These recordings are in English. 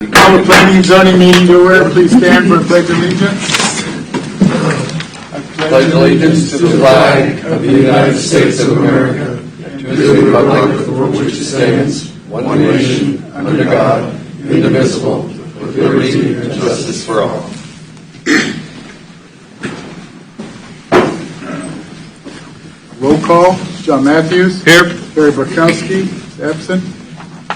Call the planning and zoning meeting to order. Please stand for a pledge of allegiance. Pledge allegiance to the flag of the United States of America, and to the republic for which it stands, one nation, under God, indivisible, with liberty and justice for all. Roll call. John Matthews. Here. Terry Barkowski. Absent.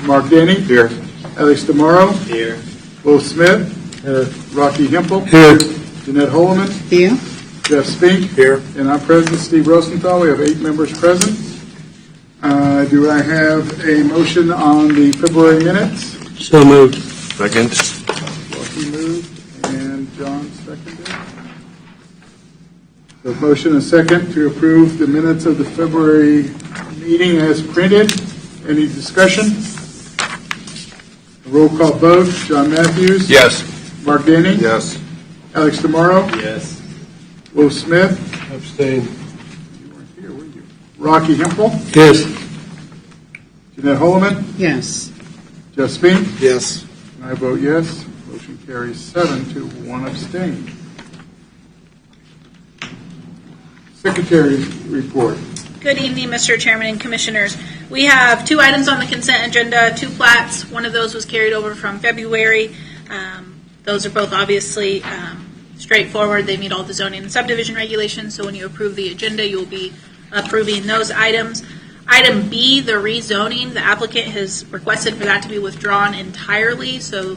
Mark Denny. Here. Alex DeMauro. Here. Will Smith. Here. Rocky Hempel. Here. Jeanette Holloman. Here. Jeff Spink. Here. And I'm present, Steve Rosenthal. We have 8 members present. Do I have a motion on the February minutes? So moved. Second. Rocky moved and John seconded. So motion and second to approve the minutes of the February meeting as printed. Any discussion? Roll call vote. John Matthews. Yes. Mark Denny. Yes. Alex DeMauro. Yes. Will Smith. Abstain. You weren't here, were you? Rocky Hempel. Yes. Jeanette Holloman. Yes. Jeff Spink. Yes. And I vote yes. Motion carries 7 to 1 abstain. Secretary's report. Good evening, Mr. Chairman and Commissioners. We have 2 items on the consent agenda, 2 plats. One of those was carried over from February. Those are both obviously straightforward. They meet all the zoning and subdivision regulations, so when you approve the agenda, you'll be approving those items. Item B, the rezoning, the applicant has requested for that to be withdrawn entirely, so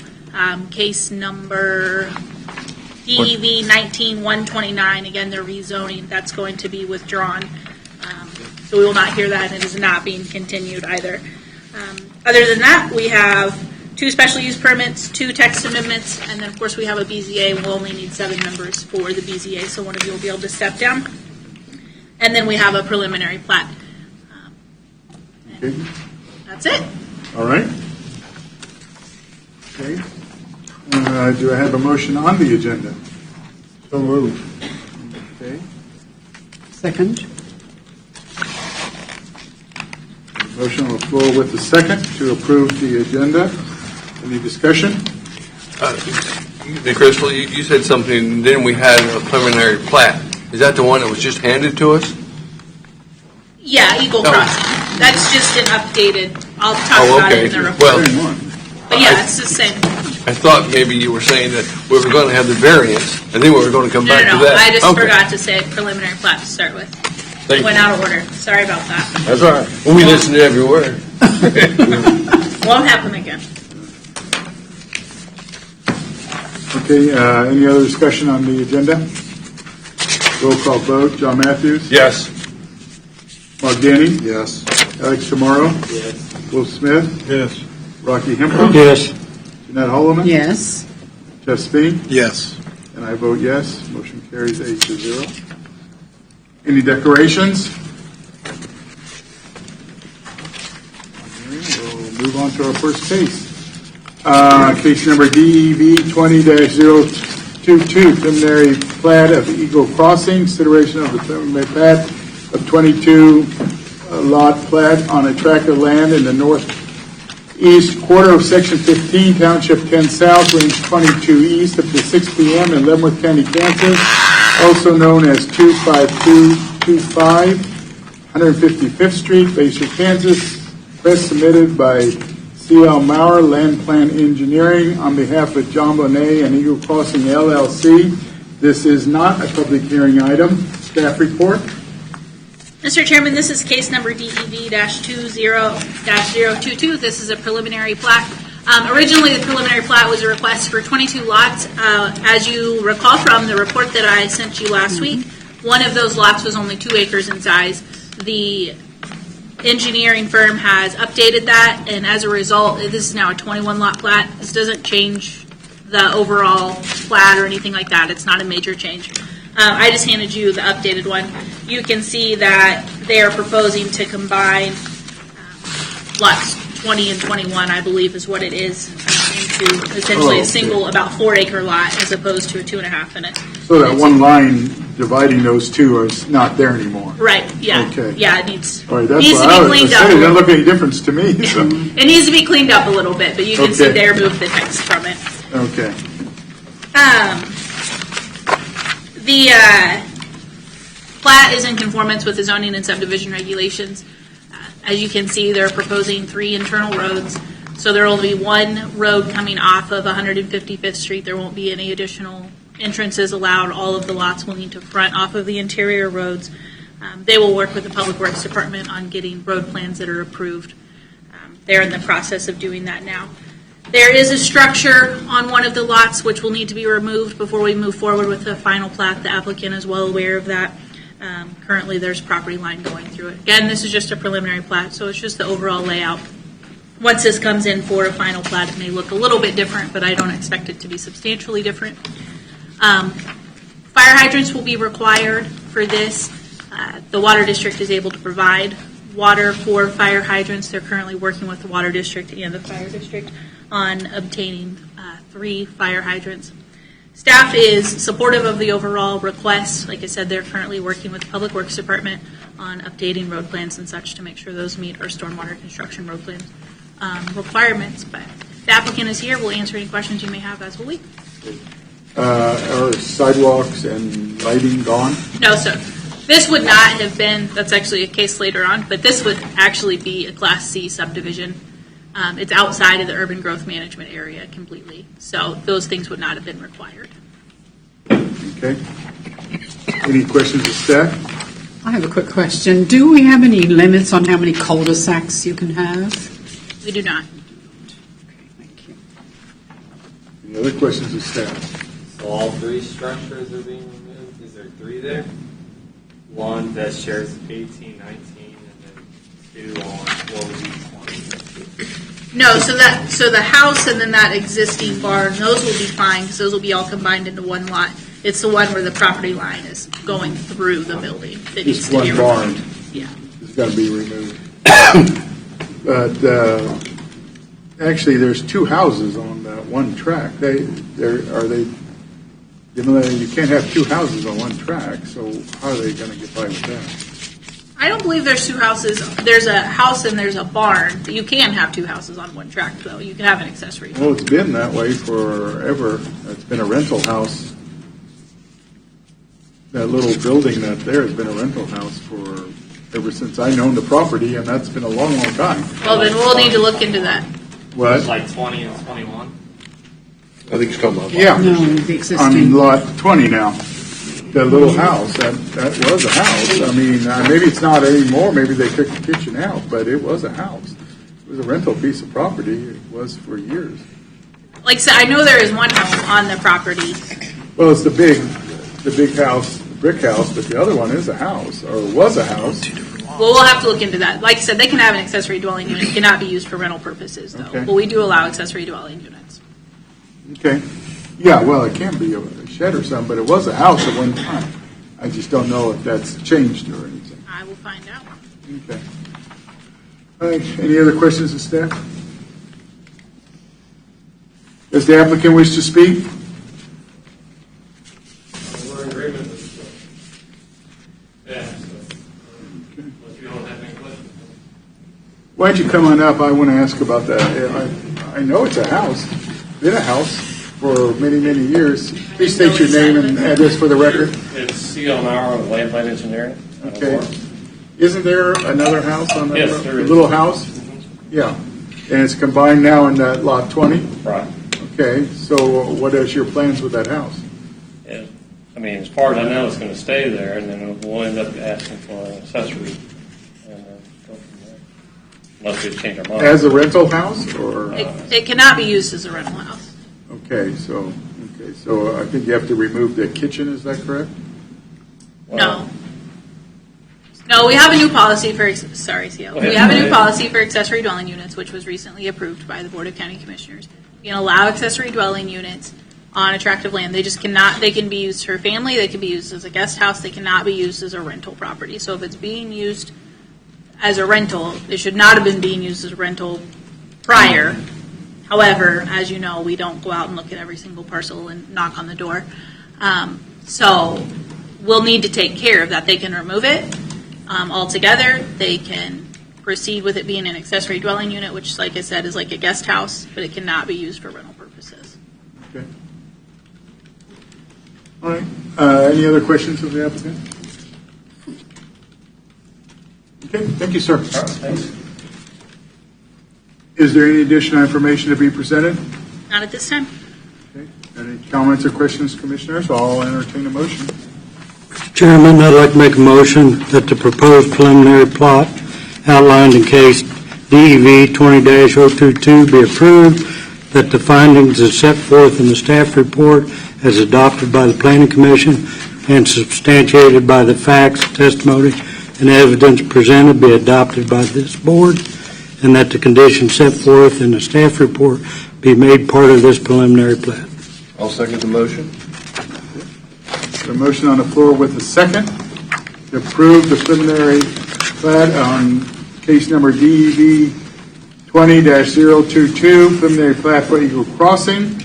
case number DEV 19-129, again, the rezoning, that's going to be withdrawn. So we will not hear that, and it is not being continued either. Other than that, we have 2 special use permits, 2 text amendments, and then, of course, we have a BZA, and we'll only need 7 members for the BZA, so one of you will be able to step down. And then we have a preliminary plat. Okay. That's it. All right. Okay. Do I have a motion on the agenda? So moved. Okay. Second. Motion on the floor with the second to approve the agenda. Any discussion? Crystal, you said something, then we had a preliminary plat. Is that the one that was just handed to us? Yeah, Eagle No. Crossing. That's just an updated, I'll talk about it in the report. Well, Same one. But yeah, it's the same. I thought maybe you were saying that we were going to have the variance, and then we were going to come No, back no, to no. that. I just Okay. forgot to say preliminary plat to start with. Thank Went you. out of order. Sorry about that. That's all right. Well, we listened to every word. Won't happen again. Okay, any other discussion on the agenda? Roll call vote. John Matthews. Yes. Mark Denny. Yes. Alex DeMauro. Yes. Will Smith. Yes. Rocky Hempel. Yes. Jeanette Holloman. Yes. Jeff Spink. Yes. And I vote yes. Motion carries 8 to 0. Any declarations? We'll move on to our first case. Case number DEV 20-022, preliminary plat of Eagle Crossing, consideration of the preliminary plat of 22 lot plat on a tract of land in the northeast quarter of Section 15, Township 10 South, Range 22 East, up to 6 p.m. in Leavenworth County, Kansas, also known as 25225, 155th Street, Bayshore, Kansas. Request submitted by C.L. Maurer, Land Plan Engineering, on behalf of John Bonet and Eagle Crossing LLC. This is not a public hearing item. Staff report. Mr. Chairman, this is case number DEV-20-022. This is a preliminary plat. Originally, the preliminary plat was a request for 22 lots. As you recall from the report that I sent you last week, one of those lots was only 2 acres in size. The engineering firm has updated that, and as a result, this is now a 21 lot plat. This doesn't change the overall plat or anything like that. It's not a major change. I just handed you the updated one. You can see that they are proposing to combine lots 20 and 21, I believe, is what it is, into essentially Oh, a single, about 4-acre lot, as opposed to a 2.5 in it. So that one line dividing those two is not there anymore? Right, yeah. Okay. Yeah, it needs, All right, that's needs to why be I cleaned said it up. doesn't look any difference to me, so, It needs to be cleaned up a little bit, but you can see Okay. they removed the text from it. okay. The plat is in conformance with the zoning and subdivision regulations. As you can see, they're proposing 3 internal roads, so there will be one road coming off of 155th Street. There won't be any additional entrances allowed. All of the lots will need to front off of the interior roads. They will work with the Public Works Department on getting road plans that are approved. They're in the process of doing that now. There is a structure on one of the lots which will need to be removed before we move forward with the final plat. The applicant is well aware of that. Currently, there's property line going through it. Again, this is just a preliminary plat, so it's just the overall layout. Once this comes in for a final plat, it may look a little bit different, but I don't expect it to be substantially different. Fire hydrants will be required for this. The water district is able to provide water for fire hydrants. They're currently working with the water district and the fire district on obtaining 3 fire hydrants. Staff is supportive of the overall request. Like I said, they're currently working with the Public Works Department on updating road plans and such to make sure those meet our stormwater construction road plan requirements. But the applicant is here. We'll answer any questions you may have, as will we. Are sidewalks and lighting gone? No, sir. This would not have been, that's actually a case later on, but this would actually be a Class C subdivision. It's outside of the urban growth management area completely. So those things would not have been required. Okay. Any questions of staff? I have a quick question. Do we have any limits on how many cul-de-sacs you can have? We do not. Okay, thank you. Any other questions of staff? So all 3 structures are being removed? Is there 3 there? One that shares 18, 19, and then 2 on what would be 20? No, so the house and then that existing barn, those will be fine because those will be all combined into one lot. It's the one where the property line is going through the building that needs Just to be one barn. removed. Yeah. It's got to be removed. But actually, there's 2 houses on that one track. You can't have 2 houses on one track, so how are they going to get by with that? I don't believe there's 2 houses. There's a house and there's a barn. You can have 2 houses on one track, though. You can have an accessory. Well, it's been that way forever. It's been a rental house. That little building that there has been a rental house for ever since I owned the property, and that's been a long, long time. Well, then we'll need to look into that. What? Like 20 and 21? I think it's talking about. Yeah, No, the on existing. lot 20 now. That little house, that was a house. I mean, maybe it's not anymore. Maybe they took the kitchen out, but it was a house. It was a rental piece of property. It was for years. Like I said, I know there is one home on the property. Well, it's the big house, the brick house, but the other one is a house, or was a house. Well, we'll have to look into that. Like I said, they can have an accessory dwelling unit. It cannot be used for rental purposes, though. Okay. But we do allow accessory dwelling units. Okay. Yeah, well, it can be a shed or something, but it was a house at one time. I just don't know if that's changed or anything. I will find out. Okay. All right, any other questions of staff? Does the applicant wish to speak? We're in agreement with this. Yeah. So, unless you don't have any questions. Why don't you come on up? I want to ask about that. I know it's a house, been a house for many, many years. Please state your name and address for the record. It's C.L. Maurer with Land Plan Engineering. Okay. Isn't there another house on that? Yes, there is. Little house? Yeah. And it's combined now in that lot 20? Right. Okay, so what is your plans with that house? Yeah. I mean, as far as I know, it's going to stay there, and then we'll end up asking for an accessory and then go from there. Unless we change our mind. As a rental house, or? It cannot be used as a rental house. Okay, so I think you have to remove the kitchen, is that correct? No. No, we have a new policy for, sorry, CL. We have a new policy for accessory dwelling units, which was recently approved by the Board of County Commissioners. You can allow accessory dwelling units on attractive land. They just cannot, they can be used for family, they can be used as a guest house, they cannot be used as a rental property. So if it's being used as a rental, it should not have been being used as a rental prior. However, as you know, we don't go out and look at every single parcel and knock on the door. So we'll need to take care of that. They can remove it altogether. They can proceed with it being an accessory dwelling unit, which, like I said, is like a guest house, but it cannot be used for rental purposes. Okay. All right. Any other questions of the applicant? Okay, thank you, sir. Thanks. Is there any additional information to be presented? Not at this time. Okay. Any comments or questions, commissioners? I'll entertain a motion. Chairman, I'd like to make a motion that the proposed preliminary plot outlined in case DEV 20-022 be approved, that the findings as set forth in the staff report as adopted by the Planning Commission and substantiated by the facts, testimony, and evidence presented be adopted by this board, and that the conditions set forth in the staff report be made part of this preliminary plat. I'll second the motion. A motion on the floor with a second to approve the preliminary plat on case number DEV 20-022, preliminary plat for Eagle Crossing.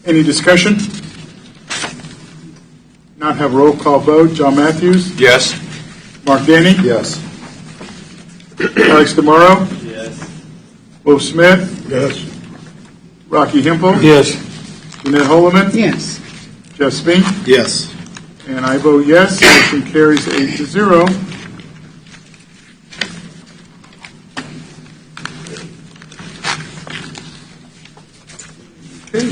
Any discussion? Not have a roll call vote. John Matthews? Yes. Mark Denny? Yes. Alex DeMauro? Yes. Wolf Smith? Yes. Rocky Hempel? Yes. Jeanette Holloman? Yes. Jeff Spink? Yes. And I vote yes. Motion carries 8-0. Okay.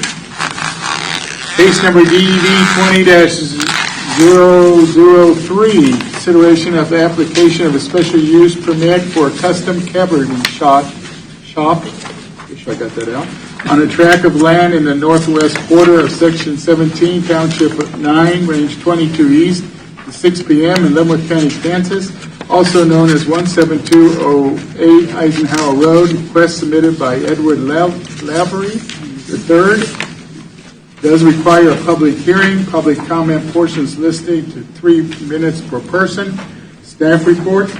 Case number DEV 20-003, consideration of the application of a special use permit for a custom cabaret shop. Wish I got that out. On a tract of land in the northwest quarter of Section 17, Township 9, Range 22 East, at 6 p.m. in Leavenworth County, Kansas, also known as 17208 Eisenhower Road. Request submitted by Edward Lavery III. Does require a public hearing. Public comment portions listed to 3 minutes per person. Staff report.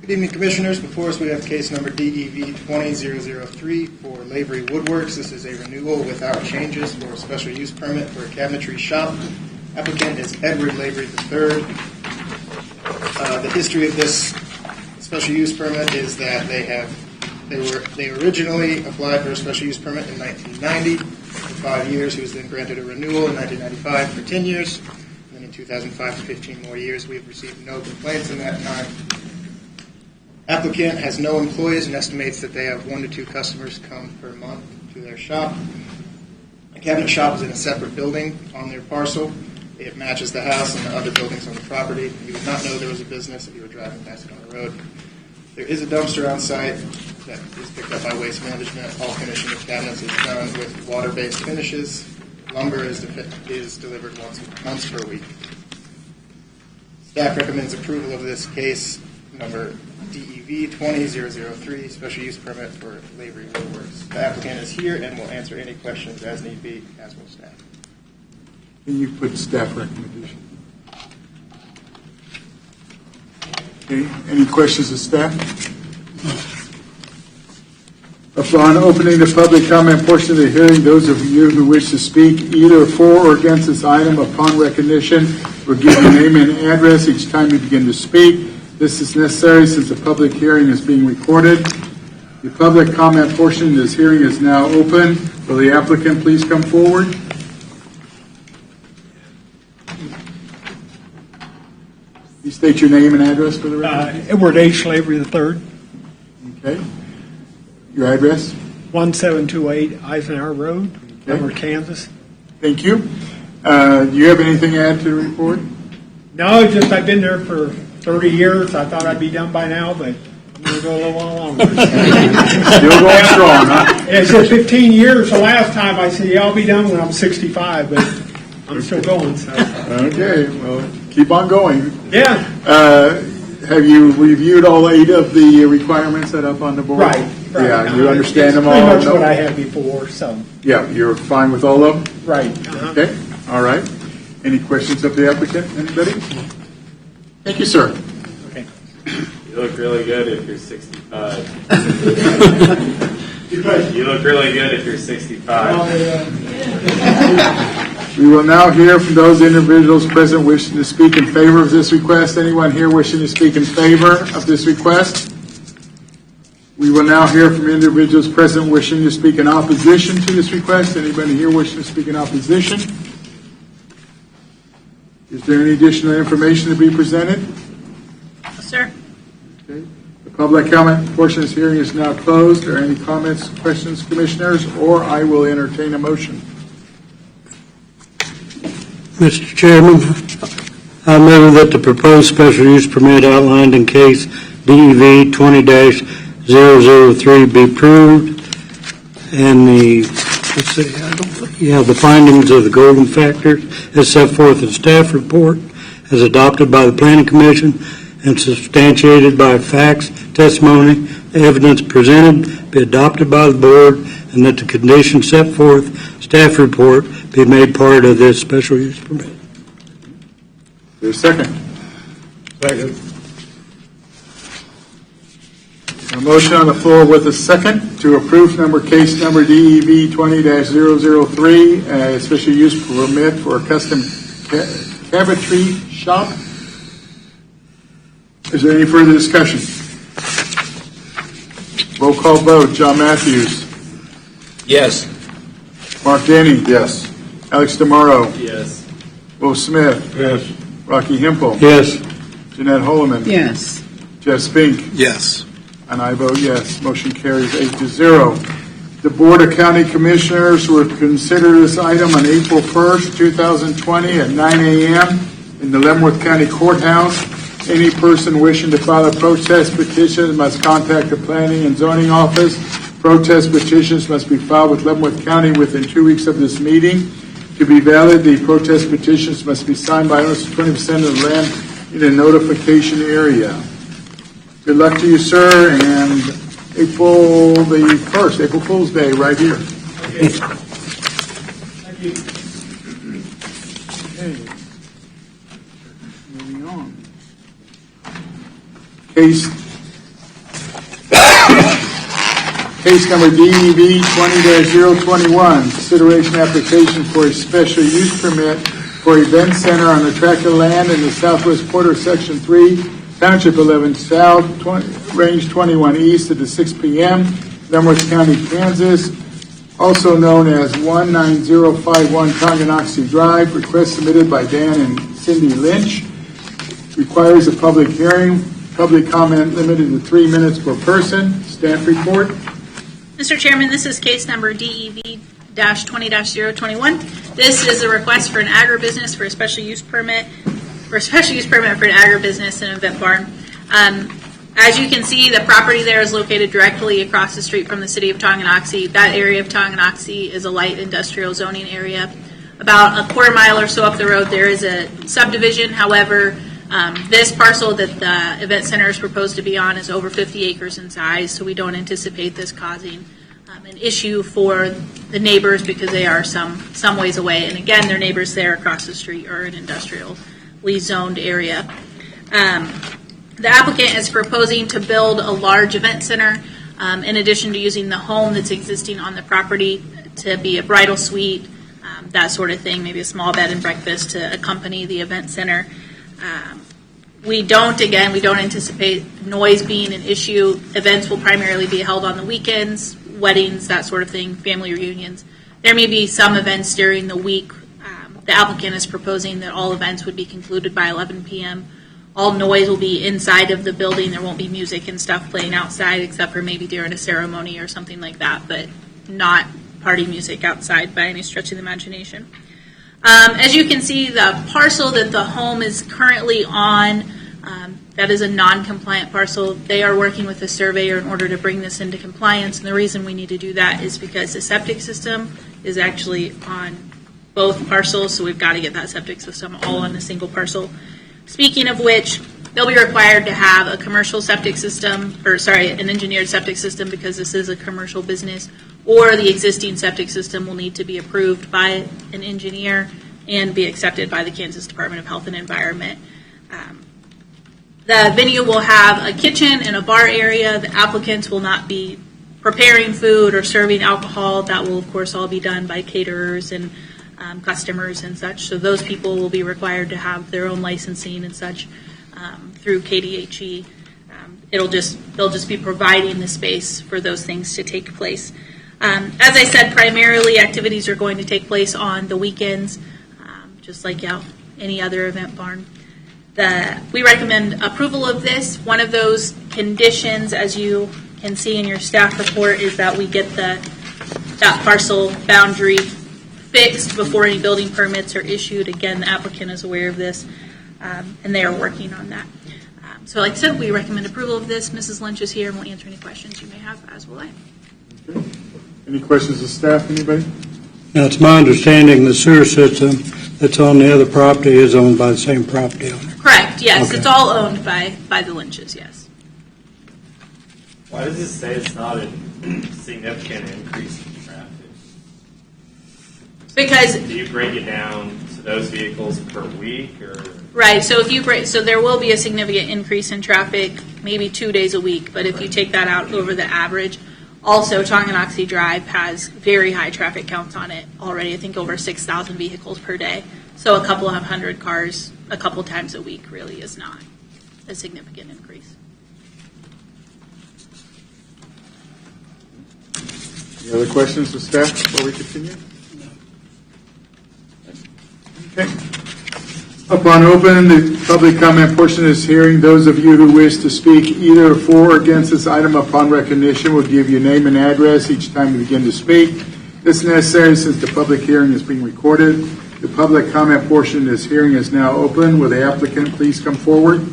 Good evening, Commissioners. Before us, we have case number DEV 20-003 for Lavery Woodworks. This is a renewal without changes for a special use permit for a cabinetry shop. Applicant is Edward Lavery III. The history of this special use permit is that they originally applied for a special use permit in 1990 for 5 years. He was then granted a renewal in 1995 for 10 years. And then in 2005 for 15 more years. We have received no complaints in that time. Applicant has no employees and estimates that they have 1 to 2 customers come per month to their shop. The cabinet shop is in a separate building on their parcel. It matches the house and the other buildings on the property. You would not know there was a business if you were driving past it on the road. There is a dumpster on site that is picked up by Waste Management. All finishing of cabinets is done with water-based finishes. Lumber is delivered once per week. Staff recommends approval of this case number DEV 20-003, special use permit for Lavery Woodworks. The applicant is here and will answer any questions as need be, as will staff. Can you put staff recommendation? Okay, any questions of staff? Upon opening the public comment portion of the hearing, those of you who wish to speak either for or against this item upon recognition will give your name and address each time you begin to speak. This is necessary since the public hearing is being recorded. The public comment portion of this hearing is now open. Will the applicant please come forward? You state your name and address for the record. Edward H. Lavery III, Okay. Your address? 1728 Eisenhower Road, Okay. Leavenworth, Kansas. Thank you. Do you have anything to add to the report? No, just I've been there for 30 years. I thought I'd be done by now, but I'm going to go a little while longer. Still going strong, huh? It said 15 years the last time. I said, yeah, I'll be done when I'm 65, but I'm still going. So. Okay, well, keep on going. Yeah, Have you reviewed all 8 of the requirements set up on the board? right. Yeah, you understand them all? Pretty much No? what I had before, so, Yeah, you're fine with all of them? right. Okay, all right. Any questions of the applicant? Anybody? Thank you, sir. Okay. You look really good if you're 65. You look really good if you're 65. We will now hear from those individuals present wishing to speak in favor of this request. Anyone here wishing to speak in favor of this request? We will now hear from individuals present wishing to speak in opposition to this request. Anybody here wishing to speak in opposition? Is there any additional information to be presented? Yes, sir. Okay. The public comment portion of this hearing is now closed. Are there any comments, questions, commissioners, or I will entertain a motion? Mr. Chairman, I move that the proposed special use permit outlined in case DEV 20-003 be approved, and the findings of the golden factors as set forth in staff report as adopted by the Planning Commission and substantiated by facts, testimony, evidence presented be adopted by the board, and that the conditions set forth staff report be made part of this special use permit. There's a second. Second. A motion on the floor with a second to approve case number DEV 20-003, special use permit for a custom cabinetry shop. Is there any further discussion? Roll call vote. John Matthews. Yes. Mark Denny. Yes. Alex DeMauro. Yes. Will Smith. Yes. Rocky Hempel. Yes. Jeanette Holloman. Yes. Jeff Spink. Yes. And I vote yes. Motion carries 8-0. The Board of County Commissioners will consider this item on April 1st, 2020 at 9 a.m. in the Leavenworth County Courthouse. Any person wishing to file a protest petition must contact the Planning and Zoning Office. Protest petitions must be filed with Leavenworth County within 2 weeks of this meeting. To be valid, the protest petitions must be signed by almost 20% of the land in a notification area. Good luck to you, sir, and April the 1st, April Fool's Day, right here. Thank you. Okay. Moving on. Case number DEV 20-021, consideration application for a special use permit for event center on a tract of land in the southwest quarter, section 3, Township 11 South, Range 21 East at the 6 p.m., Leavenworth County, Kansas, also known as 19051 Tonganoxie Drive. Request submitted by Dan and Cindy Lynch. Requires a public hearing. Public comment limited to 3 minutes per person. Staff report. Mr. Chairman, this is case number DEV-20-021. This is a request for an agribusiness for a special use permit for an agribusiness and event barn. As you can see, the property there is located directly across the street from the city of Tonganoxie. That area of Tonganoxie is a light industrial zoning area. About a quarter mile or so up the road, there is a subdivision. However, this parcel that the event center is proposed to be on is over 50 acres in size, so we don't anticipate this causing an issue for the neighbors because they are some ways away. And again, their neighbors there across the street are an industrially zoned area. The applicant is proposing to build a large event center in addition to using the home that's existing on the property to be a bridal suite, that sort of thing, maybe a small bed and breakfast to accompany the event center. We don't anticipate noise being an issue. Events will primarily be held on the weekends, weddings, that sort of thing, family reunions. There may be some events during the week. The applicant is proposing that all events would be concluded by 11 p.m. All noise will be inside of the building. There won't be music and stuff playing outside except for maybe during a ceremony or something like that, but not party music outside by any stretch of the imagination. As you can see, the parcel that the home is currently on, that is a non-compliant parcel. They are working with the surveyor in order to bring this into compliance, and the reason we need to do that is because the septic system is actually on both parcels, so we've got to get that septic system all on a single parcel. Speaking of which, they'll be required to have a commercial septic system, an engineered septic system because this is a commercial business, or the existing septic system will need to be approved by an engineer and be accepted by the Kansas Department of Health and Environment. The venue will have a kitchen and a bar area. The applicants will not be preparing food or serving alcohol. That will, of course, all be done by caterers and customers and such. So those people will be required to have their own licensing and such through KDHE. They'll just be providing the space for those things to take place. As I said, primarily activities are going to take place on the weekends, just like any other event barn. We recommend approval of this. One of those conditions, as you can see in your staff report, is that we get that parcel boundary fixed before any building permits are issued. Again, the applicant is aware of this, and they are working on that. So like I said, we recommend approval of this. Mrs. Lynch is here and will answer any questions you may have, as will I. Okay. Any questions of staff, anybody? Now, it's my understanding the sewer system that's on the other property is owned by the same property owner. Correct, yes. Okay. It's all owned by the Lynches, yes. Why does it say it's not a significant increase in traffic? Because Do you break it down to those vehicles per week, or? right, so so there will be a significant increase in traffic, maybe 2 days a week, but if you take that out over the average, also Tonganoxie Drive has very high traffic counts on it already. I think over 6,000 vehicles per day. So a couple of hundred cars a couple times a week really is not a significant increase. Any other questions of staff before we continue? Okay. Upon opening the public comment portion of this hearing, those of you who wish to speak either for or against this item upon recognition will give your name and address each time you begin to speak. This is necessary since the public hearing is being recorded. The public comment portion of this hearing is now open. Will the applicant please come forward?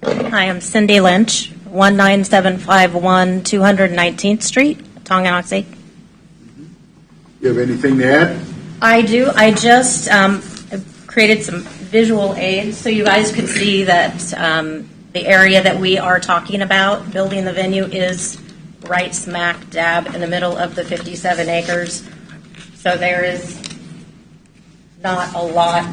Hi, I'm Cindy Lynch, 19751 219th Street, Tonganoxie. You have anything to add? I do. I just created some visual aids so you guys could see that the area that we are talking about, building the venue, is right smack dab in the middle of the 57 acres. So there is not a lot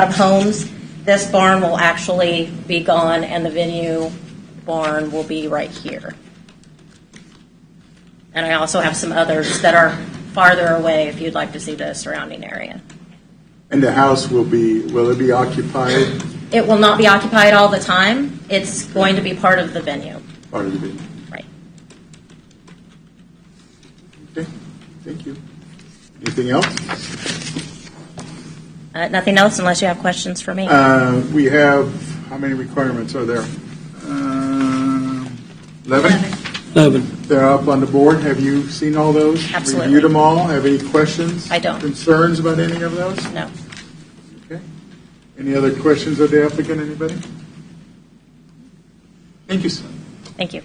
of homes. This barn will actually be gone, and the venue barn will be right here. And I also have some others that are farther away if you'd like to see the surrounding area. And the house will it be occupied? It will not be occupied all the time. It's going to be part of the venue. Part of the venue. Right. Okay, thank you. Anything else? Nothing else unless you have questions for me. We have, how many requirements are there? 11? 11. They're up on the board. Have you seen all those? Absolutely. Reviewed them all? Have any questions? I don't. Concerns about any of those? No. Okay. Any other questions of the applicant, anybody? Thank you, sir. Thank you.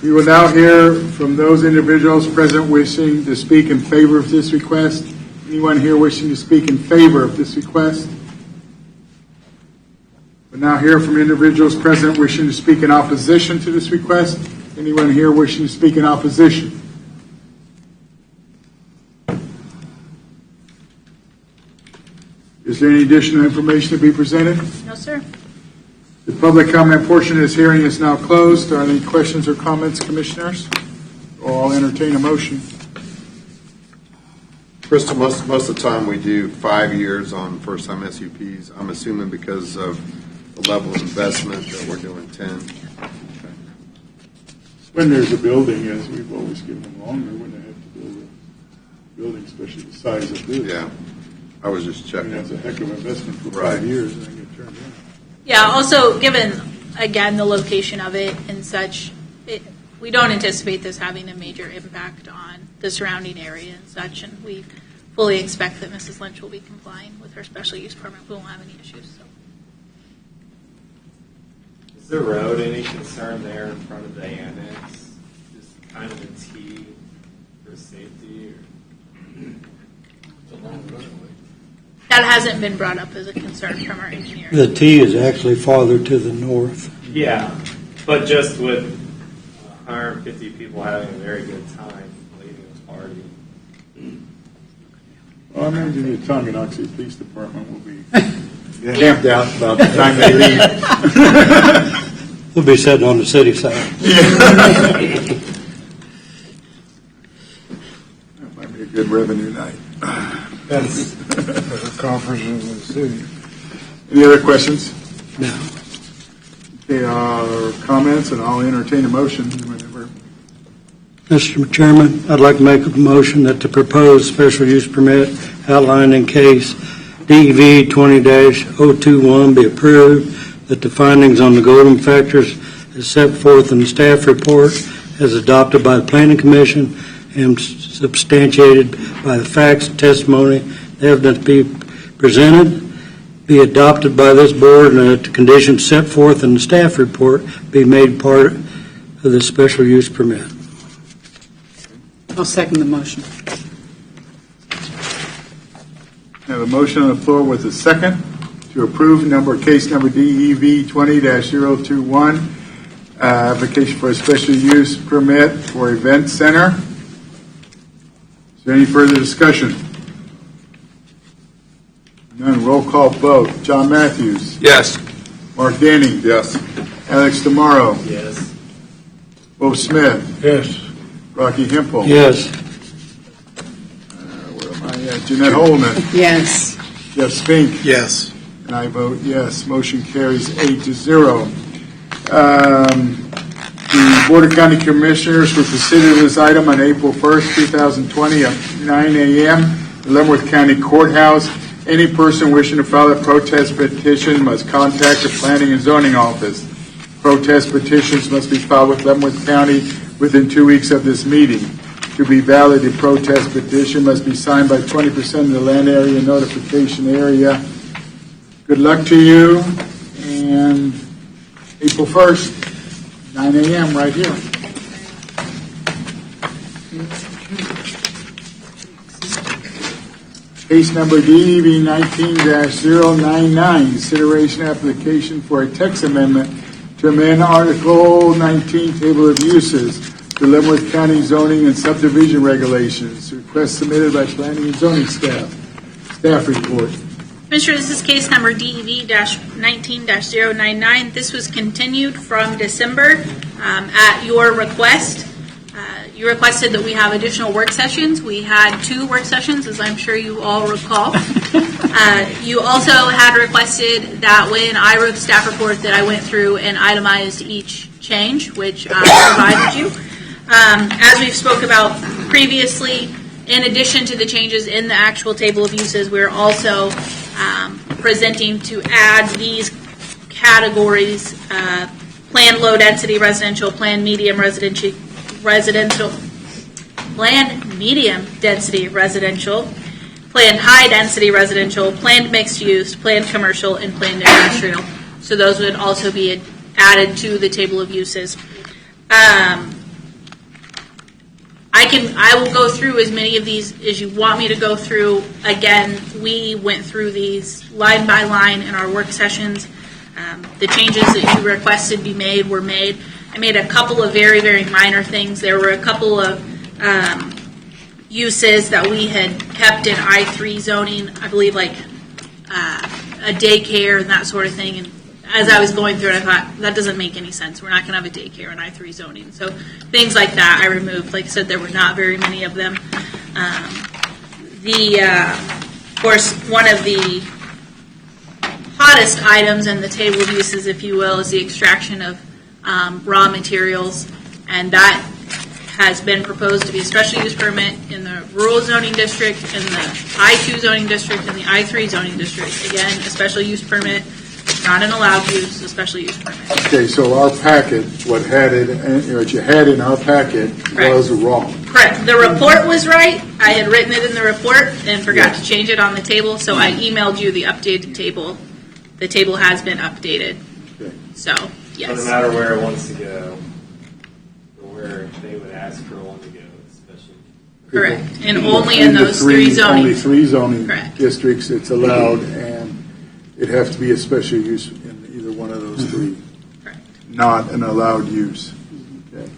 We will now hear from those individuals present wishing to speak in favor of this request. Anyone here wishing to speak in favor of this request? We'll now hear from individuals present wishing to speak in opposition to this request. Anyone here wishing to speak in opposition? Is there any additional information to be presented? No, sir. The public comment portion of this hearing is now closed. Are there any questions or comments, commissioners? Or I'll entertain a motion. Crystal, most of the time we do 5 years on first-time SUPs. I'm assuming because of the level of investment that we're doing 10. When there's a building, as we've always given them longer, when they have to build a building, especially the size of this. Yeah, I was just I checking. mean, that's a heck of an investment for Right. 5 years and then get turned in. Yeah, also, given, again, the location of it and such, we don't anticipate this having a major impact on the surrounding area and such, and we fully expect that Mrs. Lynch will be complying with her special use permit. We won't have any issues. So. Is the road any concern there in front of the annex? Just kind of a T for safety? Or? That hasn't been brought up as a concern from our engineer. The T is actually farther to the north. Yeah, but just with 150 people having a very good time leading this party. Well, I'm going to do the Tonganoxie Police Department will be camped out about the time they leave. We'll be sitting on the city side. That might be a good revenue night. That's a conference in the city. Any other questions? No. Okay, comments, and I'll entertain a motion whenever. Mr. Chairman, I'd like to make a motion that the proposed special use permit outlined in case DEV 20-021 be approved, that the findings on the golden factors as set forth in the staff report as adopted by the Planning Commission and substantiated by the facts, testimony, evidence be presented, be adopted by this board, and that the conditions set forth in the staff report be made part of the special use permit. I'll second the motion. I have a motion on the floor with a second to approve case number DEV 20-021, application for a special use permit for event center. Is there any further discussion? None. Roll call vote. John Matthews. Yes. Mark Denny. Yes. Alex Tomorrow. Yes. Bo Smith. Yes. Rocky Hempel. Yes. Where am I at? Jeanette Holman. Yes. Jeff Spink. Yes. And I vote yes. Motion carries 8-0. The Board of County Commissioners will consider this item on April 1st, 2020 at 9 a.m. in Leavenworth County Courthouse. Any person wishing to file a protest petition must contact the Planning and Zoning Office. Protest petitions must be filed with Leavenworth County within 2 weeks of this meeting. To be valid, a protest petition must be signed by 20% of the land area notification area. Good luck to you, and April 1st, 9 a.m. right here. Case number DEV 19-099, consideration application for a text amendment to amend Article 19, Table of Uses, to Leavenworth County Zoning and Subdivision Regulations. Request submitted by Planning and Zoning staff. Staff report. Commissioner, this is case number DEV-19-099. This was continued from December at your request. You requested that we have additional work sessions. We had 2 work sessions, as I'm sure you all recall. You also had requested that when I wrote the staff report that I went through and itemized each change, which I provided you. As we've spoke about previously, in addition to the changes in the actual table of uses, we're also presenting to add these categories: planned low density residential, planned medium planned medium density residential, planned high density residential, planned mixed use, planned commercial, and planned industrial. So those would also be added to the table of uses. I will go through as many of these as you want me to go through. Again, we went through these line by line in our work sessions. The changes that you requested be made were made. I made a couple of very, very minor things. There were a couple of uses that we had kept in I-3 zoning, I believe, like a daycare and that sort of thing. And as I was going through it, I thought, that doesn't make any sense. We're not going to have a daycare in I-3 zoning. So things like that I removed. Like I said, there were not very many of them. Of course, one of the hottest items in the table of uses, if you will, is the extraction of raw materials, and that has been proposed to be a special use permit in the rural zoning district, in the I-2 zoning district, and the I-3 zoning district. Again, a special use permit, not an allowed use, a special use permit. Okay, so our packet, what you had in our packet was wrong. Correct. The report was right. I had written it in the report and forgot to change it on the table, so I emailed you the updated table. The table has been updated. Okay. So, yes. Doesn't matter where it wants to go, or where they would ask for one to go, especially. Correct. And only in those 3 zoning. Only 3 zoning Correct. districts it's allowed, and it has to be a special use in either one of those 3. Correct. Not an allowed use. Okay.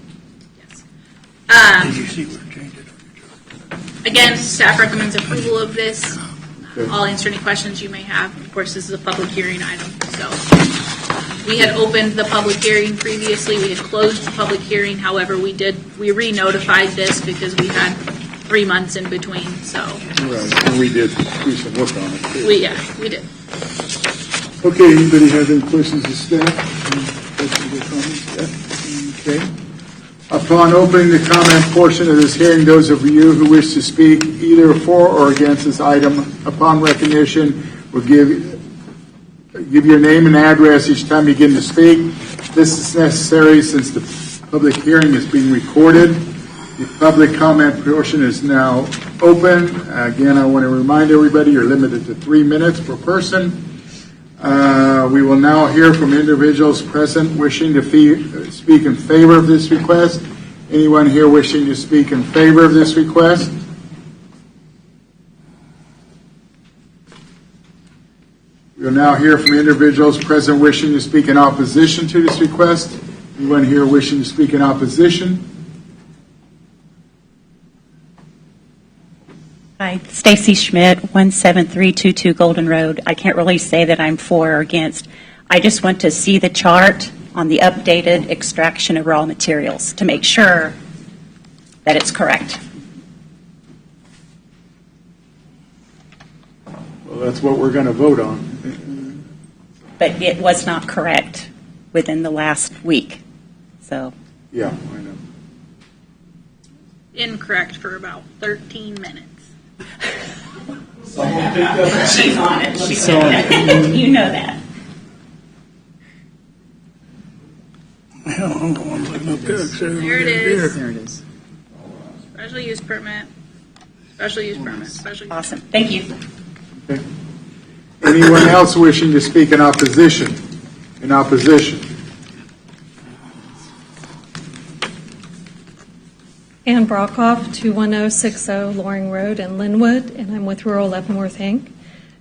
Again, staff recommends approval of this. I'll answer any questions you may have. Of course, this is a public hearing item, so we had opened the public hearing previously. We had closed the public hearing. However, we re-notified this because we had 3 months in between. So Right, and we did do some work on it, too. we did. Okay, anybody have any questions of staff? Any questions or comments? Yeah? Okay. Upon opening the comment portion of this hearing, those of you who wish to speak either for or against this item, upon recognition, will give your name and address each time you begin to speak. This is necessary since the public hearing is being recorded. The public comment portion is now open. Again, I want to remind everybody you're limited to 3 minutes per person. We will now hear from individuals present wishing to speak in favor of this request. Anyone here wishing to speak in favor of this request? We will now hear from individuals present wishing to speak in opposition to this request. Anyone here wishing to speak in opposition? Hi, Stacy Schmidt, 17322 Golden Road. I can't really say that I'm for or against. I just want to see the chart on the updated extraction of raw materials to make sure that it's correct. Well, that's what we're going to vote on. But it was not correct within the last week. So, Yeah, I know. Incorrect for about 13 minutes. she's on it. You know that. There it is. There it is. Special use permit. Special use permit. Special use. Awesome. Thank you. Okay. Anyone else wishing to speak in opposition? In opposition? Ann Brockhoff, 21060 Loring Road in Linwood, and I'm with Rural Leavenworth, Inc.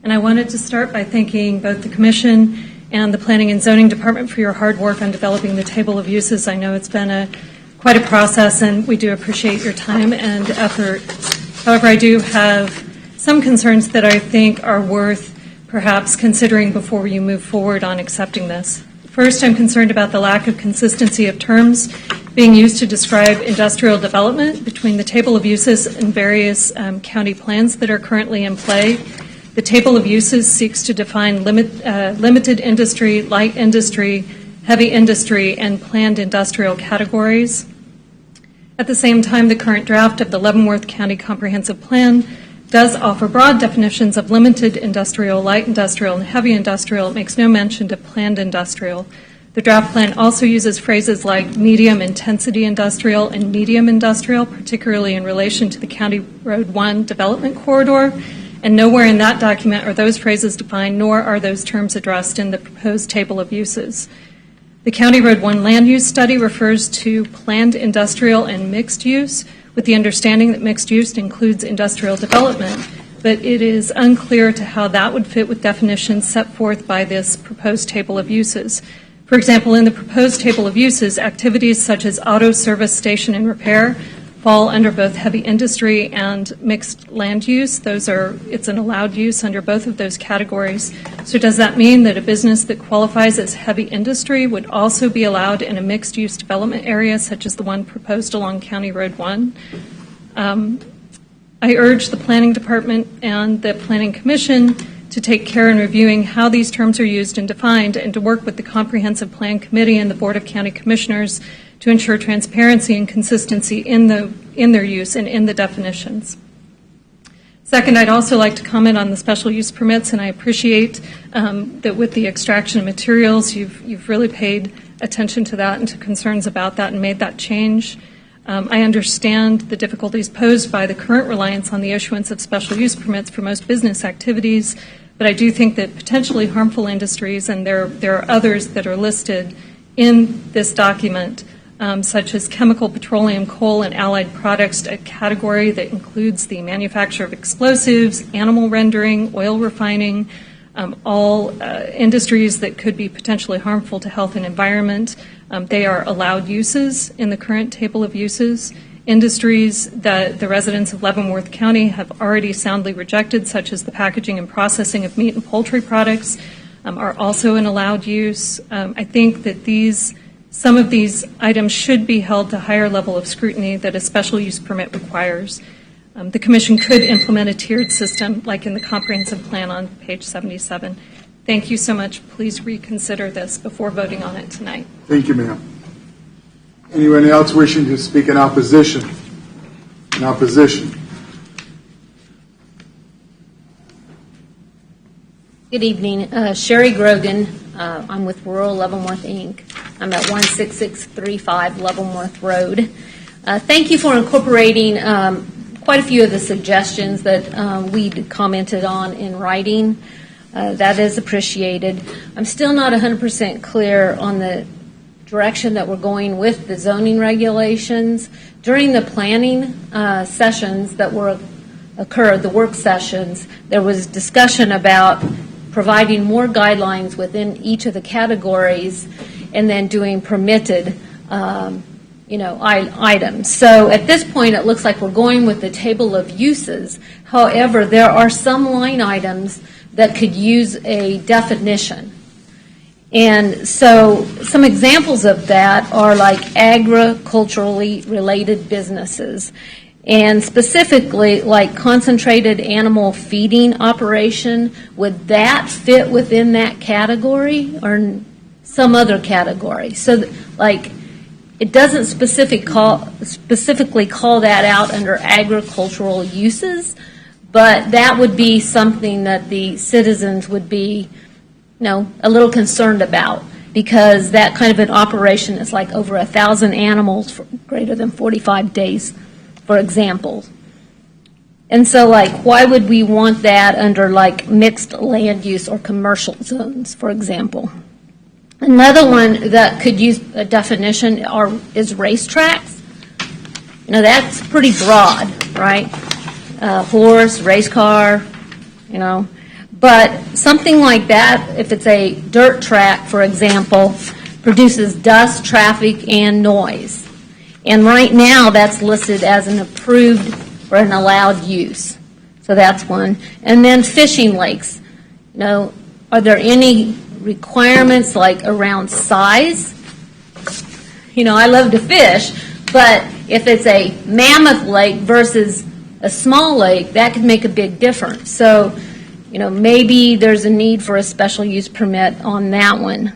And I wanted to start by thanking both the Commission and the Planning and Zoning Department for your hard work on developing the table of uses. I know it's been quite a process, and we do appreciate your time and effort. However, I do have some concerns that I think are worth perhaps considering before you move forward on accepting this. First, I'm concerned about the lack of consistency of terms being used to describe industrial development between the table of uses and various county plans that are currently in play. The table of uses seeks to define limited industry, light industry, heavy industry, and planned industrial categories. At the same time, the current draft of the Leavenworth County Comprehensive Plan does offer broad definitions of limited industrial, light industrial, and heavy industrial. It makes no mention to planned industrial. The draft plan also uses phrases like medium intensity industrial and medium industrial, particularly in relation to the County Road 1 development corridor, and nowhere in that document are those phrases defined, nor are those terms addressed in the proposed table of uses. The County Road 1 land use study refers to planned industrial and mixed use, with the understanding that mixed use includes industrial development, but it is unclear to how that would fit with definitions set forth by this proposed table of uses. For example, in the proposed table of uses, activities such as auto service station and repair fall under both heavy industry and mixed land use. It's an allowed use under both of those categories. So does that mean that a business that qualifies as heavy industry would also be allowed in a mixed use development area such as the one proposed along County Road 1? I urge the Planning Department and the Planning Commission to take care in reviewing how these terms are used and defined, and to work with the Comprehensive Plan Committee and the Board of County Commissioners to ensure transparency and consistency in their use and in the definitions. Second, I'd also like to comment on the special use permits, and I appreciate that with the extraction of materials, you've really paid attention to that and to concerns about that and made that change. I understand the difficulties posed by the current reliance on the issuance of special use permits for most business activities, but I do think that potentially harmful industries, and there are others that are listed in this document, such as chemical, petroleum, coal, and allied products, a category that includes the manufacture of explosives, animal rendering, oil refining, all industries that could be potentially harmful to health and environment. They are allowed uses in the current table of uses. Industries that the residents of Leavenworth County have already soundly rejected, such as the packaging and processing of meat and poultry products, are also an allowed use. I think that some of these items should be held to higher level of scrutiny that a special use permit requires. The Commission could implement a tiered system like in the comprehensive plan on page 77. Thank you so much. Please reconsider this before voting on it tonight. Thank you, ma'am. Anyone else wishing to speak in opposition? In opposition? Good evening. Sherry Grogan. I'm with Rural Leavenworth, Inc. I'm at 16635 Leavenworth Road. Thank you for incorporating quite a few of the suggestions that we commented on in writing. That is appreciated. I'm still not 100% clear on the direction that we're going with the zoning regulations. During the planning sessions that occurred, the work sessions, there was discussion about providing more guidelines within each of the categories and then doing permitted items. So at this point, it looks like we're going with the table of uses. However, there are some line items that could use a definition. And so some examples of that are like agriculturally related businesses, and specifically like concentrated animal feeding operation. Would that fit within that category or some other category? So like it doesn't specifically call that out under agricultural uses, but that would be something that the citizens would be a little concerned about, because that kind of an operation is like over 1,000 animals for greater than 45 days, for example. And so, why would we want that under, mixed land use or commercial zones, for example? Another one that could use a definition is racetracks. That's pretty broad, right? Horse, race car, But something like that, if it's a dirt track, for example, produces dust, traffic, and noise. And right now, that's listed as an approved or an allowed use. So that's one. And then fishing lakes. Are there any requirements around size? I love to fish, but if it's a mammoth lake versus a small lake, that could make a big difference. So maybe there's a need for a special use permit on that one.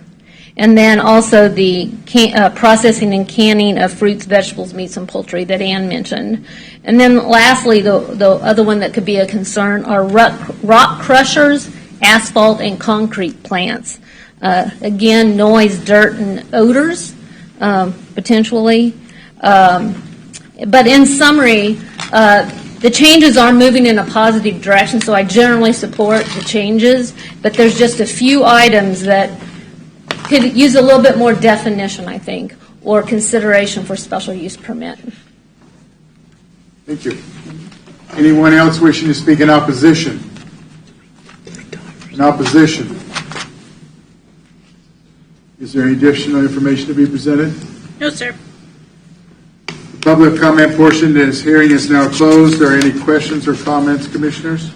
And then also the processing and canning of fruits, vegetables, meats, and poultry that Ann mentioned. And then lastly, the other one that could be a concern are rock crushers, asphalt, and concrete plants. Again, noise, dirt, and odors, potentially. But in summary, the changes are moving in a positive direction, so I generally support the changes, but there's just a few items that could use a little bit more definition, I think, or consideration for special use permit. Thank you. Anyone else wishing to speak in opposition? In opposition? Is there any additional information to be presented? No, sir. The public comment portion of this hearing is now closed. Are there any questions or comments, commissioners?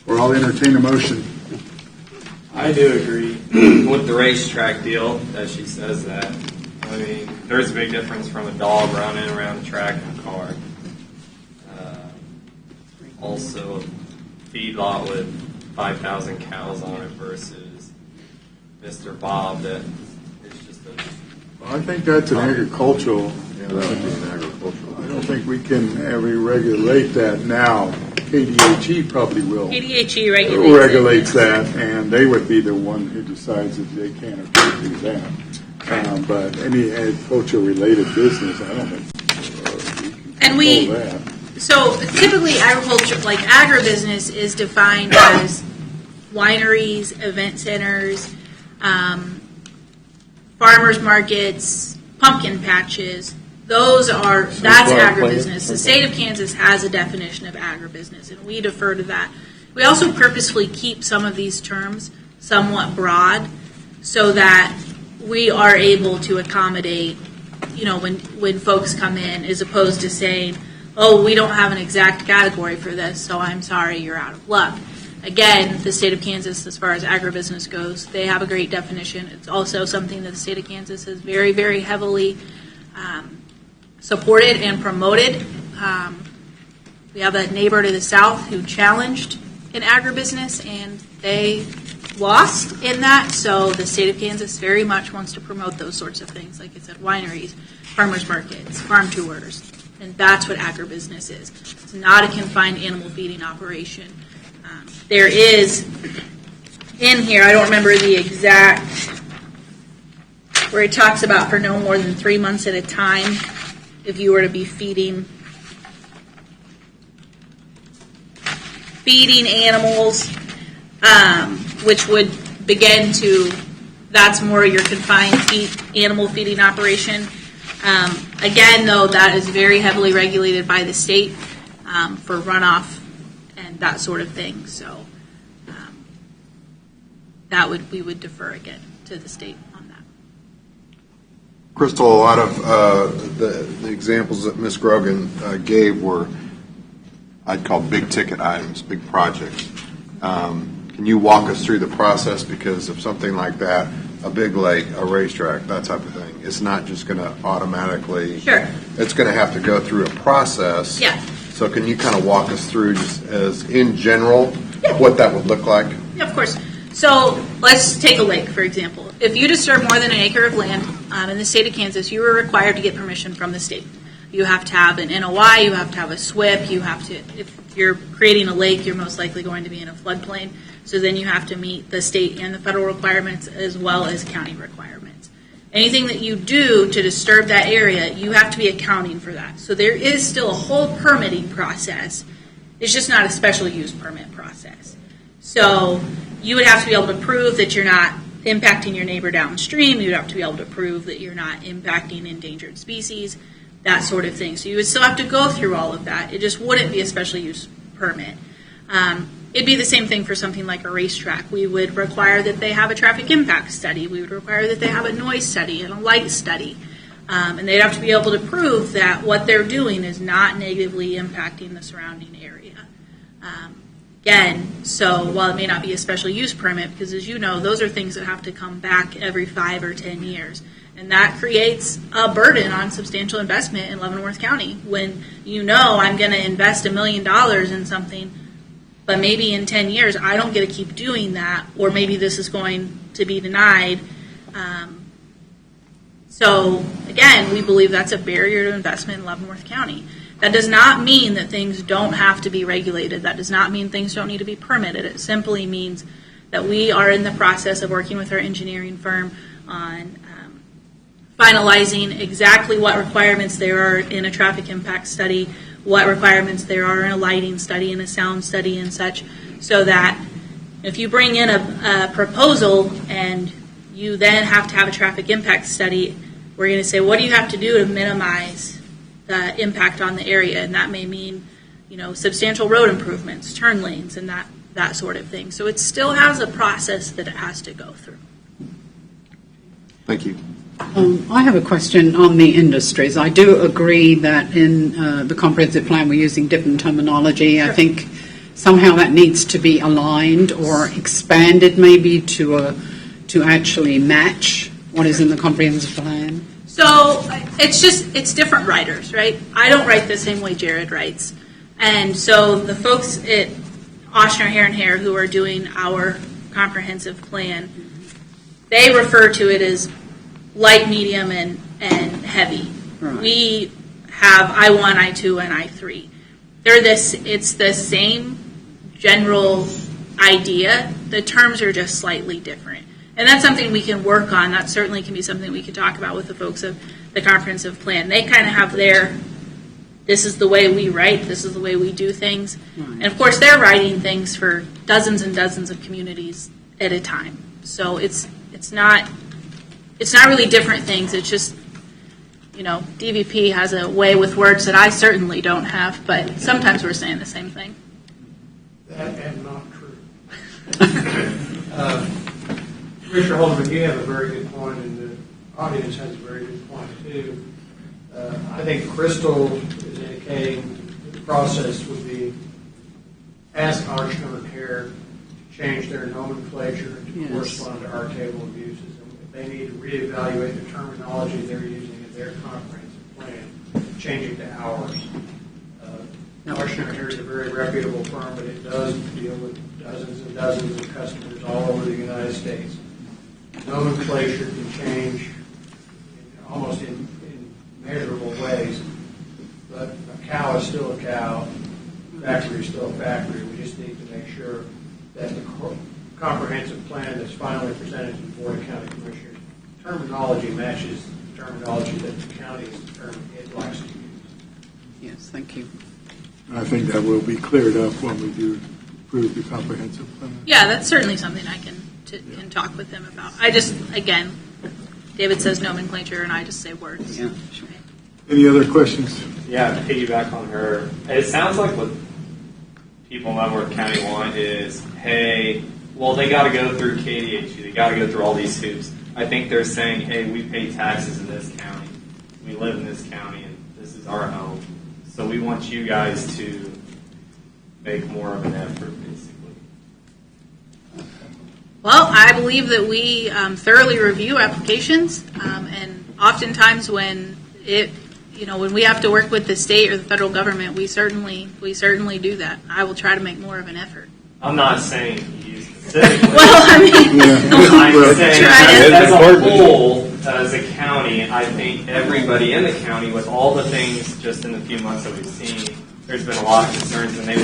Or I'll entertain a motion. I do agree with the racetrack deal that she says that. I mean, there's a big difference from a dog running around a track in a car. Also, a feedlot with 5,000 cows on it versus Mr. Bob that is just a... I think that's an agricultural. Yeah, that would be an agricultural. I don't think we can ever regulate that now. KDHE probably will. KDHE regulates that, and they would be the one who decides if they can or can't do that. But any agriculture-related business, I don't think we can control that. So typically agriculture, like agribusiness, is defined as wineries, event centers, farmers markets, pumpkin patches. That's agribusiness. The state of Kansas has a definition of agribusiness, and we defer to that. We also purposefully keep some of these terms somewhat broad so that we are able to accommodate when folks come in, as opposed to saying, oh, we don't have an exact category for this, so I'm sorry, you're out of luck. Again, the state of Kansas, as far as agribusiness goes, they have a great definition. It's also something that the state of Kansas has very, very heavily supported and promoted. We have a neighbor to the south who challenged an agribusiness, and they lost in that. So the state of Kansas very much wants to promote those sorts of things. Like I said, wineries, farmers markets, farm tours, and that's what agribusiness is. It's not a confined animal feeding operation. There is in here, I don't remember the exact, where it talks about for no more than 3 months at a time, if you were to be feeding animals, which would begin to, that's more your confined animal feeding operation. Again, though, that is very heavily regulated by the state for runoff and that sort of thing. So we would defer again to the state on that. Crystal, a lot of the examples that Ms. Grogan gave were, I'd call big ticket items, big projects. Can you walk us through the process? Because of something like that, a big lake, a racetrack, that type of thing, it's not just going to automatically. Sure. It's going to have to go through a process. Yeah. So can you kind of walk us through, just as in general, what that would look like? Yeah, of course. So let's take a lake, for example. If you disturb more than an acre of land in the state of Kansas, you are required to get permission from the state. You have to have an NOI, you have to have a SWIP, you have to, if you're creating a lake, you're most likely going to be in a floodplain. So then you have to meet the state and the federal requirements as well as county requirements. Anything that you do to disturb that area, you have to be accounting for that. So there is still a whole permitting process. It's just not a special use permit process. So you would have to be able to prove that you're not impacting your neighbor downstream. You'd have to be able to prove that you're not impacting endangered species, that sort of thing. So you would still have to go through all of that. It just wouldn't be a special use permit. It'd be the same thing for something like a racetrack. We would require that they have a traffic impact study. We would require that they have a noise study and a light study. And they'd have to be able to prove that what they're doing is not negatively impacting the surrounding area. Again, so while it may not be a special use permit, because as you know, those are things that have to come back every 5 or 10 years. And that creates a burden on substantial investment in Leavenworth County. When you know I'm going to invest $1 million in something, but maybe in 10 years I don't get to keep doing that, or maybe this is going to be denied. So again, we believe that's a barrier to investment in Leavenworth County. That does not mean that things don't have to be regulated. That does not mean things don't need to be permitted. It simply means that we are in the process of working with our engineering firm on finalizing exactly what requirements there are in a traffic impact study, what requirements there are in a lighting study and a sound study and such, so that if you bring in a proposal and you then have to have a traffic impact study, we're going to say, what do you have to do to minimize the impact on the area? And that may mean, substantial road improvements, turn lanes, and that sort of thing. So it still has a process that it has to go through. Thank you. I have a question on the industries. I do agree that in the comprehensive plan we're using different terminology. Sure. I think somehow that needs to be aligned or expanded maybe to actually match what is in the comprehensive plan. So it's different writers, right? I don't write the same way Jared writes. And so the folks at Ochsner, Hare & Hare who are doing our comprehensive plan, they refer to it as light, medium, and heavy. Right. We have I-1, I-2, and I-3. It's the same general idea. The terms are just slightly different. And that's something we can work on. That certainly can be something we can talk about with the folks of the comprehensive plan. They kind of have this is the way we write, this is the way we do things. Right. And of course they're writing things for dozens and dozens of communities at a time. So it's not really different things. It's just, DVP has a way with words that I certainly don't have, but sometimes we're saying the same thing. That and not true. Commissioner Holderman, you have a very good point in that audience has a very good point, too. I think Crystal is indicating the process would be ask Archner Care to change their nomenclature to Yes. correspond to our table of uses. And if they need to reevaluate the terminology they're using in their comprehensive plan, change it to ours. Archner Care is a very reputable firm, but it does deal with dozens and dozens of customers all over the United States. Nomenclature can change almost in measurable ways, but a cow is still a cow, factory is still a factory. We just need to make sure that the comprehensive plan that's finally presented to the Board of County Commissioners terminology matches the terminology that the county has determined it likes to use. Yes, thank you. I think that will be cleared up when we do approve the comprehensive plan. Yeah, that's certainly something I can talk with them about. I just, again, David says nomenclature, and I just say words. Yeah, sure. Any other questions? Yeah, to piggyback on her, it sounds like what people in Leavenworth County want is, hey, well, they got to go through KDHE, they got to go through all these hoops. I think they're saying, hey, we pay taxes in this county, we live in this county, and this is our home. So we want you guys to make more of an effort, basically. Well, I believe that we thoroughly review applications, and oftentimes when when we have to work with the state or the federal government, we certainly do that. I will try to make more of an effort. I'm not saying you specifically. Well, I mean, I'm saying Try as a whole, as a county, I think everybody in the county, with all the things just in the few months that we've seen, there's been a lot of concerns, and they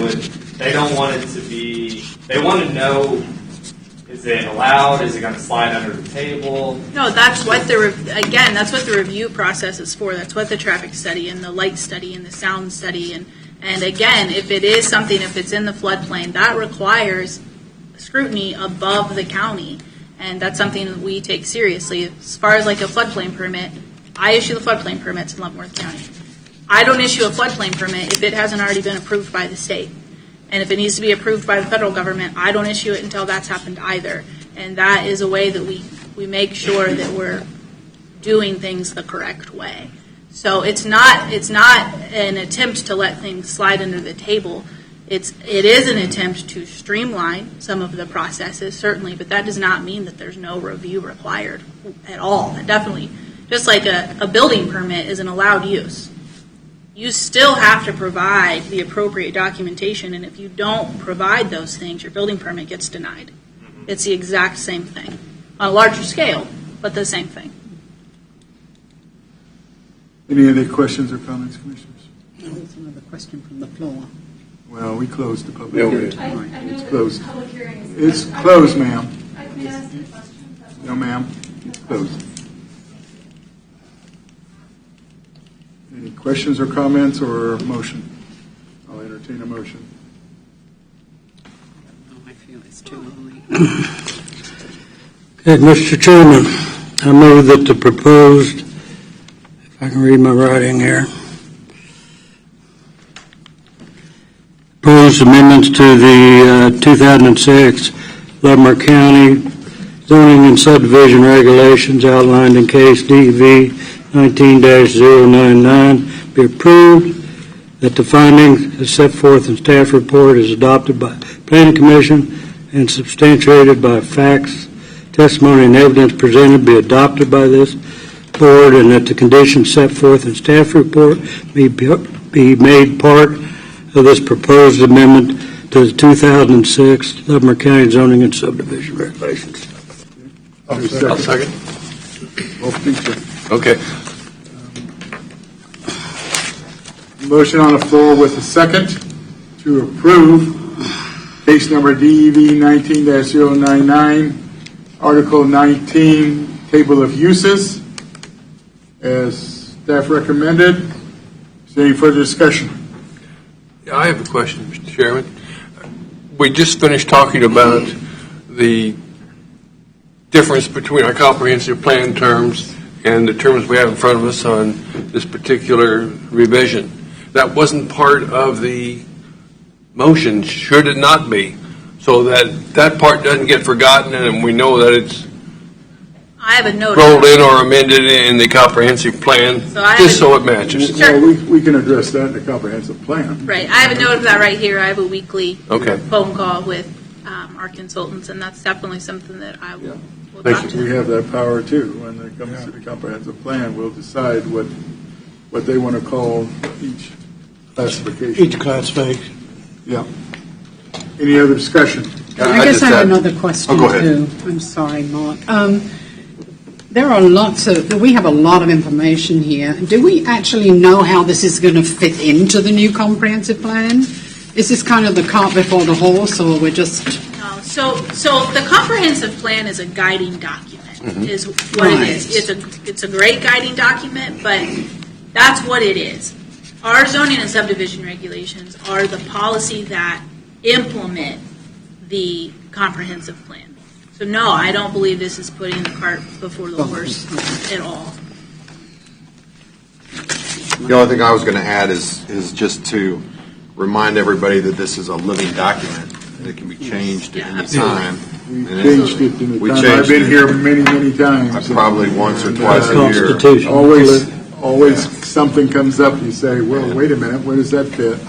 don't want it to be. They want to know. Is it allowed? Is it going to slide under the table? No, that's what that's what the review process is for. That's what the traffic study and the light study and the sound study and again, if it is something, if it's in the floodplain, that requires scrutiny above the county, and that's something that we take seriously. As far as like a floodplain permit, I issue the floodplain permits in Leavenworth County. I don't issue a floodplain permit if it hasn't already been approved by the state. And if it needs to be approved by the federal government, I don't issue it until that's happened either. And that is a way that we make sure that we're doing things the correct way. So it's not an attempt to let things slide under the table. It is an attempt to streamline some of the processes, certainly, but that does not mean that there's no review required at all. And definitely, just like a building permit is an allowed use. You still have to provide the appropriate documentation, and if you don't provide those things, your building permit gets denied. It's the exact same thing, on a larger scale, but the same thing. Any other questions or comments, Commissioners? There's another question from the floor. Well, we closed the public Yeah, we hearing. did. I know It's that closed. the public hearing is. It's closed, ma'am. May I ask a question? No, ma'am. It's closed. Any questions or comments or motion? I'll entertain a motion. I feel it's too early. Okay, Mr. Chairman, I move that the proposed, if I can read my writing here, proposed amendments to the 2006 Leavenworth County zoning and subdivision regulations outlined in case DV 19-099 be approved, that the findings as set forth in staff report is adopted by Planning Commission and substantiated by facts, testimony, and evidence presented be adopted by this board, and that the conditions set forth in staff report be made part of this proposed amendment to the 2006 Leavenworth County zoning and subdivision regulations. I'll second. Both think so. Okay. Motion on the floor with a second to approve case number DEV 19-099, Article 19, Table of Uses, as staff recommended. Is there any further discussion? Yeah, I have a question, Mr. Chairman. We just finished talking about the difference between our comprehensive plan terms and the terms we have in front of us on this particular revision. That wasn't part of the motion, should it not be? So that part doesn't get forgotten, and we know that it's I have a note. rolled in or amended in the comprehensive plan, So I just have so it matches. Sure. Well, we can address that in the comprehensive plan. Right, I have a note of that right here. I have a weekly Okay. phone call with our consultants, and that's definitely something that I will Thank talk to We them. have that power too. When it comes to the comprehensive plan, we'll decide what they want to call each classification. Each classification. Yeah. Any other discussion? I guess I have another question, go ahead. too. I'm sorry, Mark. There are we have a lot of information here. Do we actually know how this is going to fit into the new comprehensive plan? Is this kind of the cart before the horse, or we're just... No, so the comprehensive plan is a guiding document, is what Right. it is. It's a great guiding document, but that's what it is. Our zoning and subdivision regulations are the policy that implement the comprehensive plan. So no, I don't believe this is putting the cart before the horse at all. The only thing I was going to add is just to remind everybody that this is a living document, and it can be changed at any time. We And changed it in the we time. I've changed been it. here many, many times. Probably once or And, twice a year. Constitution. Always something comes up, you say, well, wait a minute, where does that fit?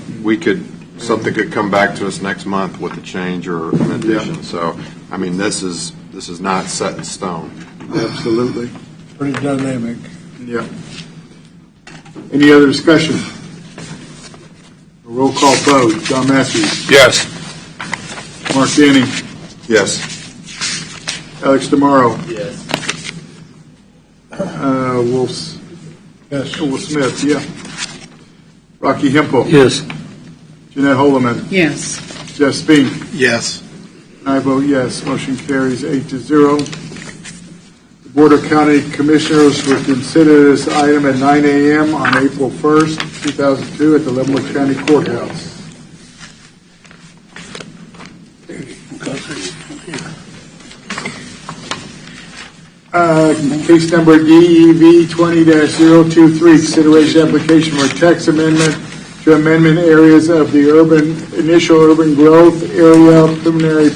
Something could come back to us next month with a change or an addition. Yeah. So, I mean, this is not set in stone. Absolutely. Pretty dynamic. Yeah. Any other discussion? Roll call vote. John Matthews. Yes. Mark Denning. Yes. Alex Demaro. Yes. Will Smith, yeah. Rocky Hempel. Yes. Jeanette Holloman. Yes. Jeff Spink. Yes. I vote yes. Motion carries 8-0. The Board of County Commissioners will consider this item at 9 a.m. on April 1st, 2002 at the Leavenworth County Courthouse. Case number DEV 20-023, consideration application for text amendment to amendment areas of the initial urban growth area, preliminary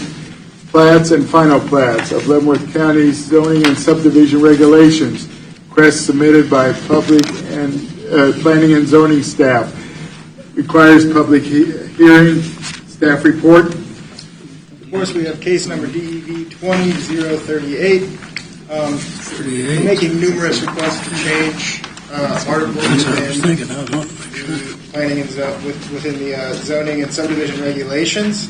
plats and final plats of Leavenworth County's zoning and subdivision regulations. Request submitted by public and planning and zoning staff. Requires public hearing. Staff report. Of course, we have case number DEV 20-038. We're making numerous requests to change articles within planning and within the zoning and subdivision regulations.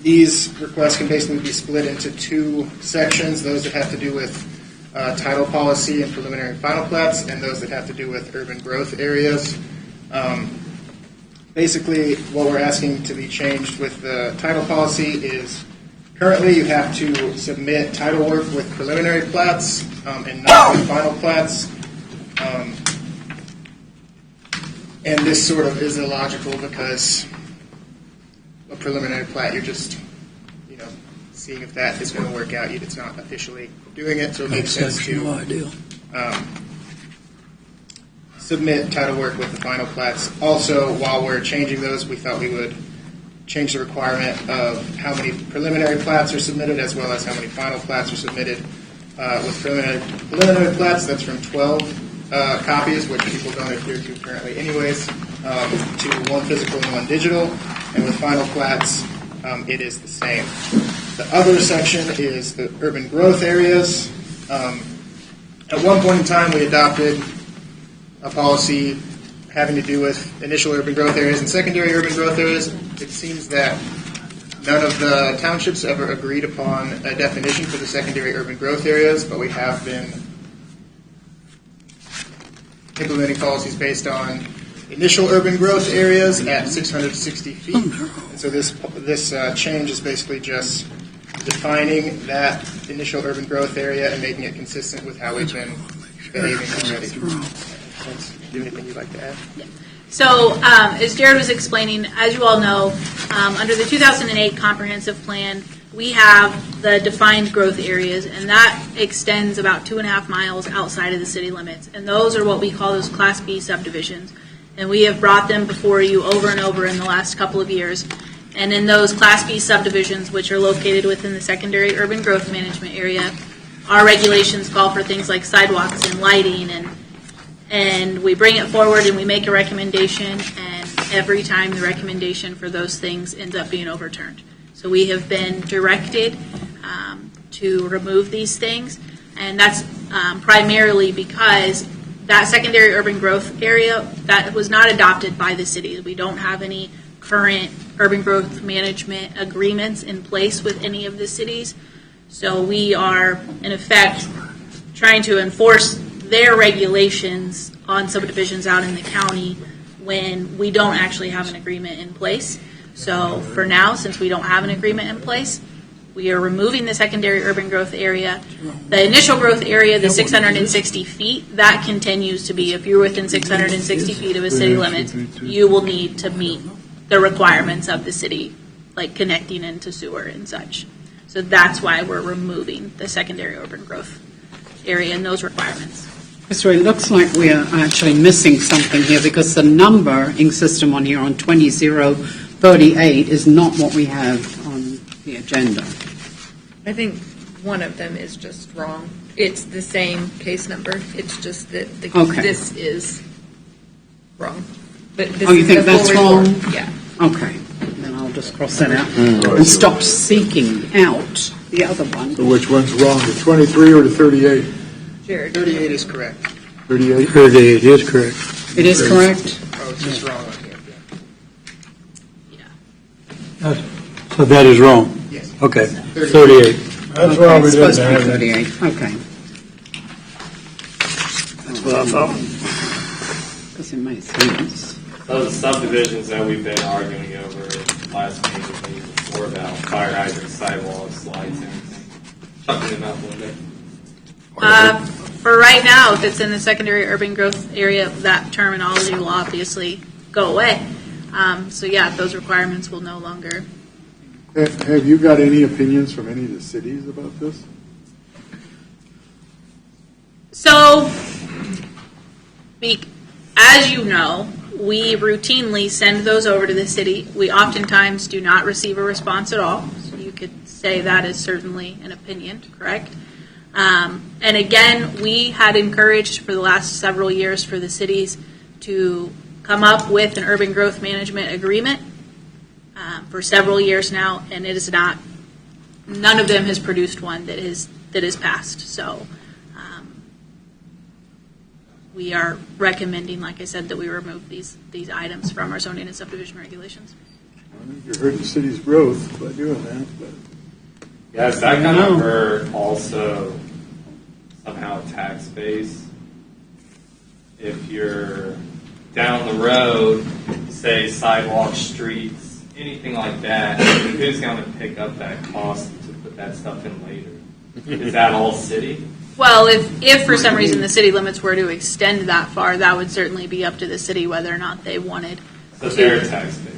These requests can basically be split into two sections: those that have to do with title policy and preliminary and final plats, and those that have to do with urban growth areas. Basically, what we're asking to be changed with the title policy is currently you have to submit title work with preliminary plats and not with final plats. And this sort of is illogical because a preliminary plat, you're just, seeing if that is going to work out. It's not officially doing it, so it makes sense to submit title work with the final plats. Also, while we're changing those, we thought we would change the requirement of how many preliminary plats are submitted as well as how many final plats are submitted. With preliminary plats, that's from 12 copies, which people don't adhere to currently anyways, to one physical and one digital. And with final plats, it is the same. The other section is the urban growth areas. At one point in time, we adopted a policy having to do with initial urban growth areas and secondary urban growth areas. It seems that none of the townships ever agreed upon a definition for the secondary urban growth areas, but we have been implementing policies based on initial urban growth areas at 660 feet. And so this change is basically just defining that initial urban growth area and making it consistent with how we've been behaving already. Do you have anything you'd like to add? Yeah. So, as Jared was explaining, as you all know, under the 2008 comprehensive plan, we have the defined growth areas, and that extends about 2.5 miles outside of the city limits. And those are what we call those Class B subdivisions. And we have brought them before you over and over in the last couple of years. And in those Class B subdivisions, which are located within the secondary urban growth management area, our regulations call for things like sidewalks and lighting, and we bring it forward and we make a recommendation, and every time the recommendation for those things ends up being overturned. So we have been directed to remove these things, and that's primarily because that secondary urban growth area, that was not adopted by the city. We don't have any current urban growth management agreements in place with any of the cities. So we are, in effect, trying to enforce their regulations on subdivisions out in the county when we don't actually have an agreement in place. So for now, since we don't have an agreement in place, we are removing the secondary urban growth area. The initial growth area, the 660 feet, that continues to be, if you're within 660 feet of a city limit, you will need to meet the requirements of the city, like connecting into sewer and such. So that's why we're removing the secondary urban growth area and those requirements. So it looks like we are actually missing something here, because the numbering system on here on 20038 is not what we have on the agenda. I think one of them is just wrong. It's the same case number. It's just that Okay. this is wrong. But this Oh, you is think the full that's report. wrong? Yeah. Okay, then I'll just cross that out and stop seeking out the other one. So which one's wrong, the 23 or the 38? Jared. 38 is correct. 38? 38 is correct. It is correct? Oh, it's just wrong on here. So that is wrong? Yes. Okay, 38. 38. That's Okay, why we it's didn't supposed to be have it. 38, okay. That's what I thought. Because it makes sense. Those subdivisions that we've been arguing over last meeting before about fire hydrants, sidewalks, lights, everything. Chucking them out one day. For right now, if it's in the secondary urban growth area, that terminology will obviously go away. So yeah, those requirements will no longer. Have you got any opinions from any of the cities about this? So, as you know, we routinely send those over to the city. We oftentimes do not receive a response at all. So you could say that is certainly an opinion, correct? And again, we had encouraged for the last several years for the cities to come up with an urban growth management agreement for several years now, and it is not. None of them has produced one that is passed. So we are recommending, like I said, that we remove these items from our zoning and subdivision regulations. I think you're hurting the city's growth by doing that, but. Yeah, is that going to hurt also somehow tax base? If you're down the road, say sidewalks, streets, anything like that, who's going to pick up that cost to put that stuff in later? Is that all city? Well, if for some reason the city limits were to extend that far, that would certainly be up to the city whether or not they wanted. So they're taxpayers.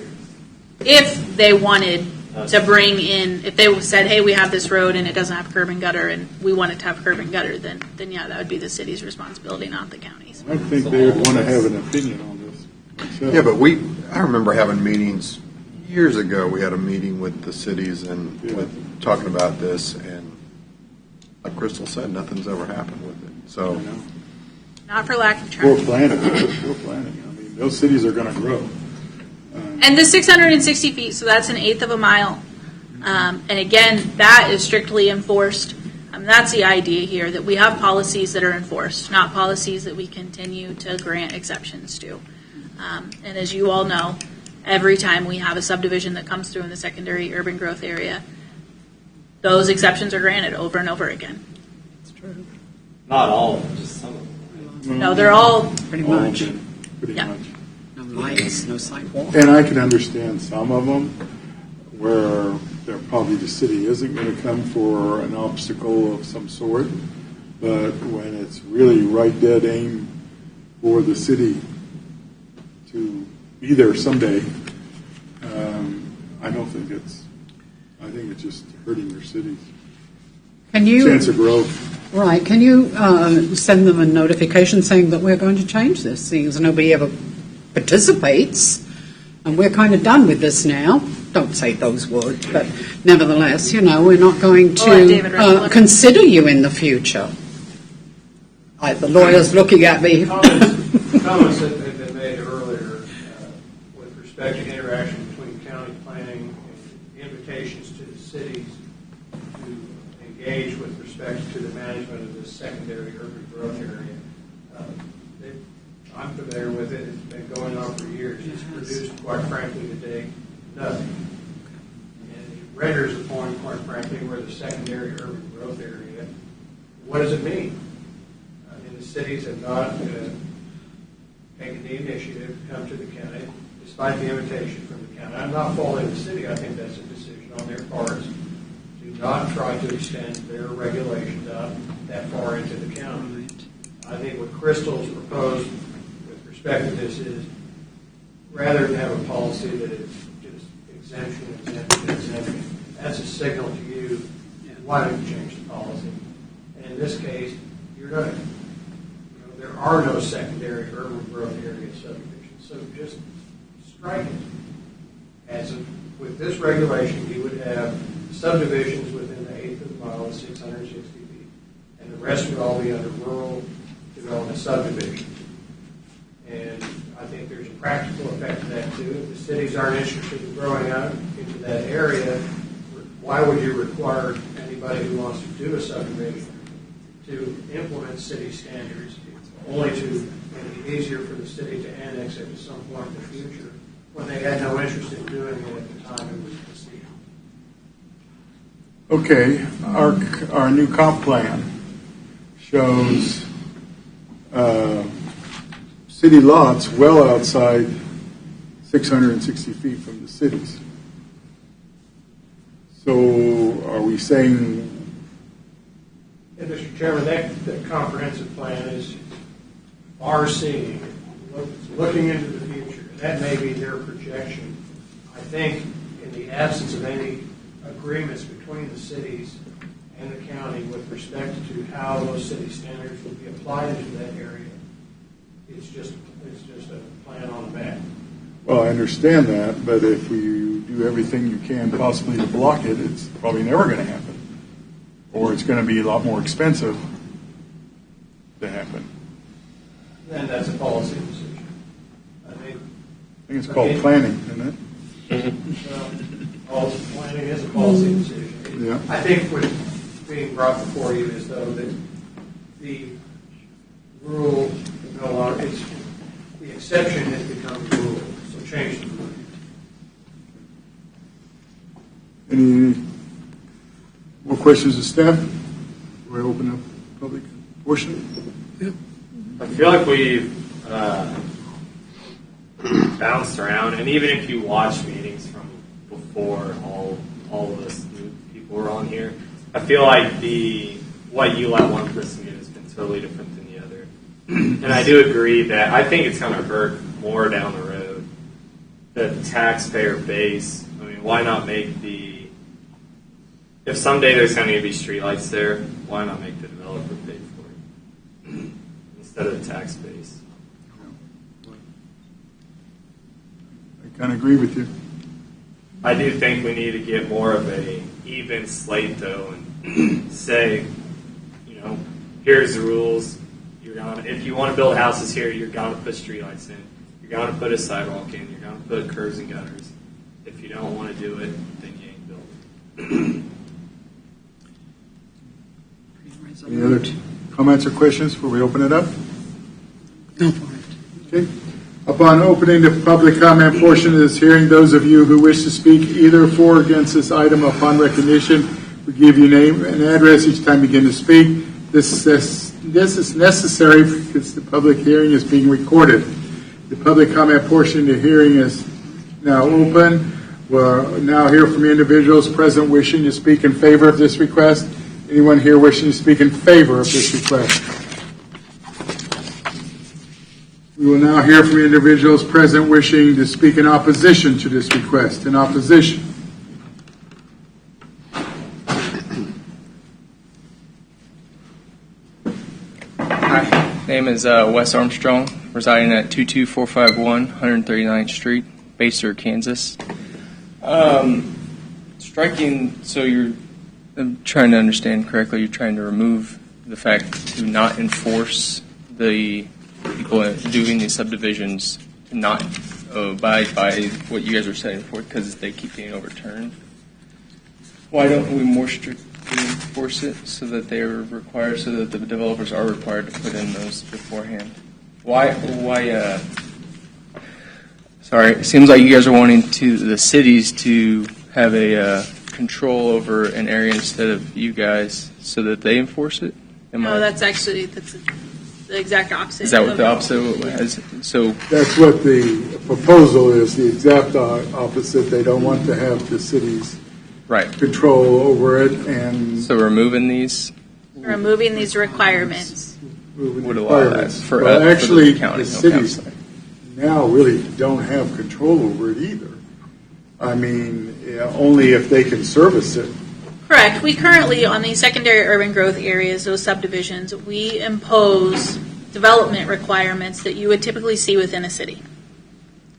If they wanted to bring in, if they said, hey, we have this road and it doesn't have curb and gutter and we want it to have curb and gutter, then yeah, that would be the city's responsibility, not the county's. I think they would want to have an opinion on this myself. Yeah, but I remember having meetings, years ago, we had a meeting with the cities and with talking about this, and like Crystal said, nothing's ever happened with it. So, Not for lack of Poor trying. planning, poor planning. I mean, those cities are going to grow. And the 660 feet, so that's an eighth of a mile. And again, that is strictly enforced. That's the idea here, that we have policies that are enforced, not policies that we continue to grant exceptions to. And as you all know, every time we have a subdivision that comes through in the secondary urban growth area, those exceptions are granted over and over again. Not all of them, just some of them. No, they're all Pretty much. Pretty Yeah. much. No lights, no sidewalk. And I can understand some of them where probably the city isn't going to come for an obstacle of some sort, but when it's really right dead aim for the city to be there someday, I think it's just hurting your city's Can you? chance of growth. Right, can you send them a notification saying that we're going to change this, seeing as nobody ever participates, and we're kind of done with this now? don't say those words, but nevertheless, we're not going I'll let David wrap it to up. consider you in the future. The lawyer's looking at me. Comments that have been made earlier with respect to interaction between county planning and invitations to the cities to engage with respect to the management of this secondary urban growth area. I'm familiar with it. It's been going on for years. It's produced, quite frankly, today, nothing. And it renders the point, quite frankly, where the secondary urban growth area, what does it mean? The cities have not taken the initiative to come to the county, despite the invitation from the county. I'm not faulting the city. I think that's a decision on their parts to not try to extend their regulations out that far into the county. I think what Crystal's proposed with respect to this is, rather than have a policy that is just exemption, that's a signal to you, why don't you change the policy? And in this case, you're going to. There are no secondary urban growth area subdivisions, so just strike it. With this regulation, you would have subdivisions within the eighth of a mile of 660 feet, and the rest would all be under rural development subdivisions. And I think there's a practical effect to that too. If the cities aren't interested in growing out into that area, why would you require anybody who wants to do a subdivision to implement city standards, only to make it easier for the city to annex it at some point in the future, when they had no interest in doing it at the time it was conceived? Okay, our new comp plan shows city lots well outside 660 feet from the cities. So are we saying... And Mr. Chairman, that comprehensive plan is far-seeing, looking into the future. That may be their projection. I think in the absence of any agreements between the cities and the county with respect to how those city standards will be applied into that area, it's just a plan on a map. Well, I understand that, but if you do everything you can possibly to block it, it's probably never going to happen. Or it's going to be a lot more expensive to happen. Then that's a policy decision. I think it's called planning, isn't it? Well, planning is a policy decision. Yeah. I think what's being brought before you is, though, that the rule no longer, the exception has become the rule, so change the rule. Any more questions of staff? Before I open up public portion? Yeah. I feel like we've bounced around, and even if you watch meetings from before all of us new people were on here, I feel like what you let one person get has been totally different than the other. And I do agree that I think it's going to hurt more down the road. The taxpayer base, I mean, why not make if someday there's going to be streetlights there, why not make the developer pay for it instead of the tax base? I kind of agree with you. I do think we need to get more of a even slate, though, and say, here's the rules. If you want to build houses here, you're going to put streetlights in. You're going to put a sidewalk in. You're going to put curbs and gutters. If you don't want to do it, then you ain't building. Any other comments or questions before we open it up? Go for it. Okay. Upon opening the public comment portion of this hearing, those of you who wish to speak either for or against this item upon recognition, we give you name and address each time you begin to speak. This is necessary because the public hearing is being recorded. The public comment portion of the hearing is now open. We'll now hear from individuals present wishing to speak in favor of this request. Anyone here wishing to speak in favor of this request? We will now hear from individuals present wishing to speak in opposition to this request. In opposition. Hi, name is Wes Armstrong, residing at 22451 139th Street, Baser, Kansas. Striking, so I'm trying to understand correctly, you're trying to remove the fact to not enforce the people doing these subdivisions to not abide by what you guys are setting forth because they keep getting overturned. Why don't we more strictly enforce it so that they're required, so that the developers are required to put in those beforehand? Why, sorry, it seems like you guys are wanting the cities to have a control over an area instead of you guys so that they enforce it? No, that's the exact opposite. Is that what the opposite has? So That's what the proposal is, the exact opposite. They don't want to have the cities control over it, and so removing these requirements. would allow that for well, actually, the county. the cities now really don't have control over it either. I mean, only if they can service it. Correct. We currently, on these secondary urban growth areas, those subdivisions, we impose development requirements that you would typically see within a city.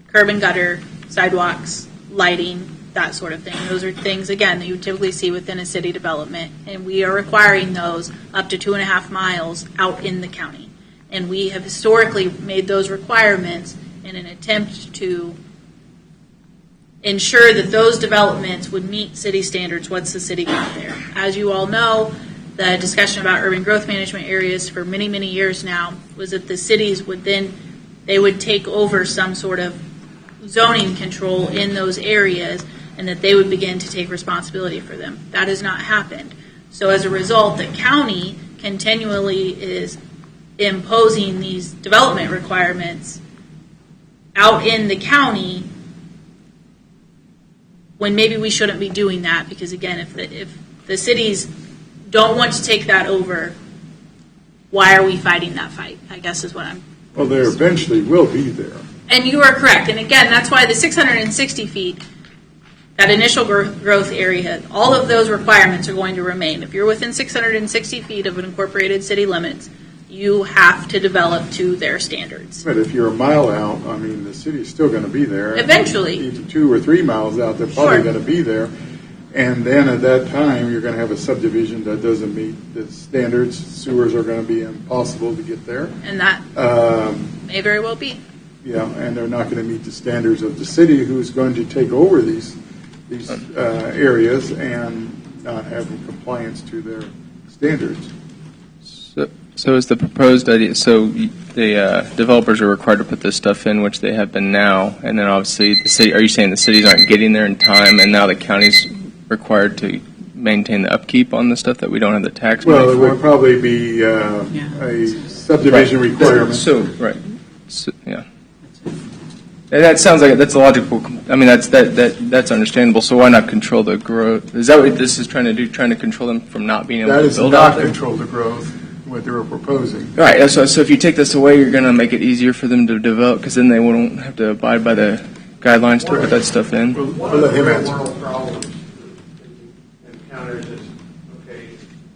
Curb and gutter, sidewalks, lighting, that sort of thing. Those are things, again, that you would typically see within a city development. And we are requiring those up to 2.5 miles out in the county. And we have historically made those requirements in an attempt to ensure that those developments would meet city standards once the city got there. As you all know, the discussion about urban growth management areas for many, many years now was that the cities would take over some sort of zoning control in those areas and that they would begin to take responsibility for them. That has not happened. So as a result, the county continually is imposing these development requirements out in the county when maybe we shouldn't be doing that, because again, if the cities don't want to take that over, why are we fighting that fight? I guess is what I'm. Well, there eventually will be there. And you are correct. And again, that's why the 660 feet, that initial growth area, all of those requirements are going to remain. If you're within 660 feet of an incorporated city limits, you have to develop to their standards. But if you're a mile out, I mean, the city's still going to be there. Eventually. Even 2 or 3 miles out, they're probably going to be there. And then at that time, you're going to have a subdivision that doesn't meet the standards. Sewers are going to be impossible to get there. And that may very well be. Yeah, and they're not going to meet the standards of the city, who's going to take over these areas and not have compliance to their standards. So is the proposed idea, so the developers are required to put this stuff in, which they have been now, and then obviously the city, are you saying the cities aren't getting there in time, and now the county's required to maintain the upkeep on the stuff that we don't have the tax money for? Well, it would probably be a subdivision requirement. So, yeah. And that sounds like that's a logical. I mean, that's understandable. So why not control the growth? Is that what this is trying to do? Trying to control them from not being able to build out there? That is not control the growth, what they were proposing. All right. So if you take this away, you're going to make it easier for them to develop, because then they won't have to abide by the guidelines to put that stuff in. We'll let him answer. One of the problems in counties is, okay,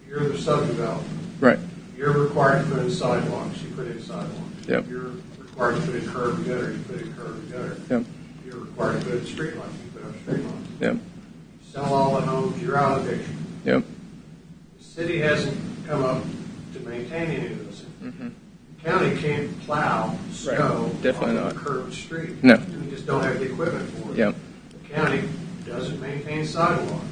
you're the subdeveloper. Right. You're required to put in sidewalks. You put in sidewalks. Yep. You're required to put in curb and gutter. You put in curb and gutter. Yep. You're required to put in street lights. You put up street lights. Yep. Sell all the homes. You're out of eviction. Yep. The city hasn't come up to maintain any of those. Mm-hmm. The county can't plow snow Definitely on not. a curved street. No. We just don't have the equipment for it. Yep. The county doesn't maintain sidewalks.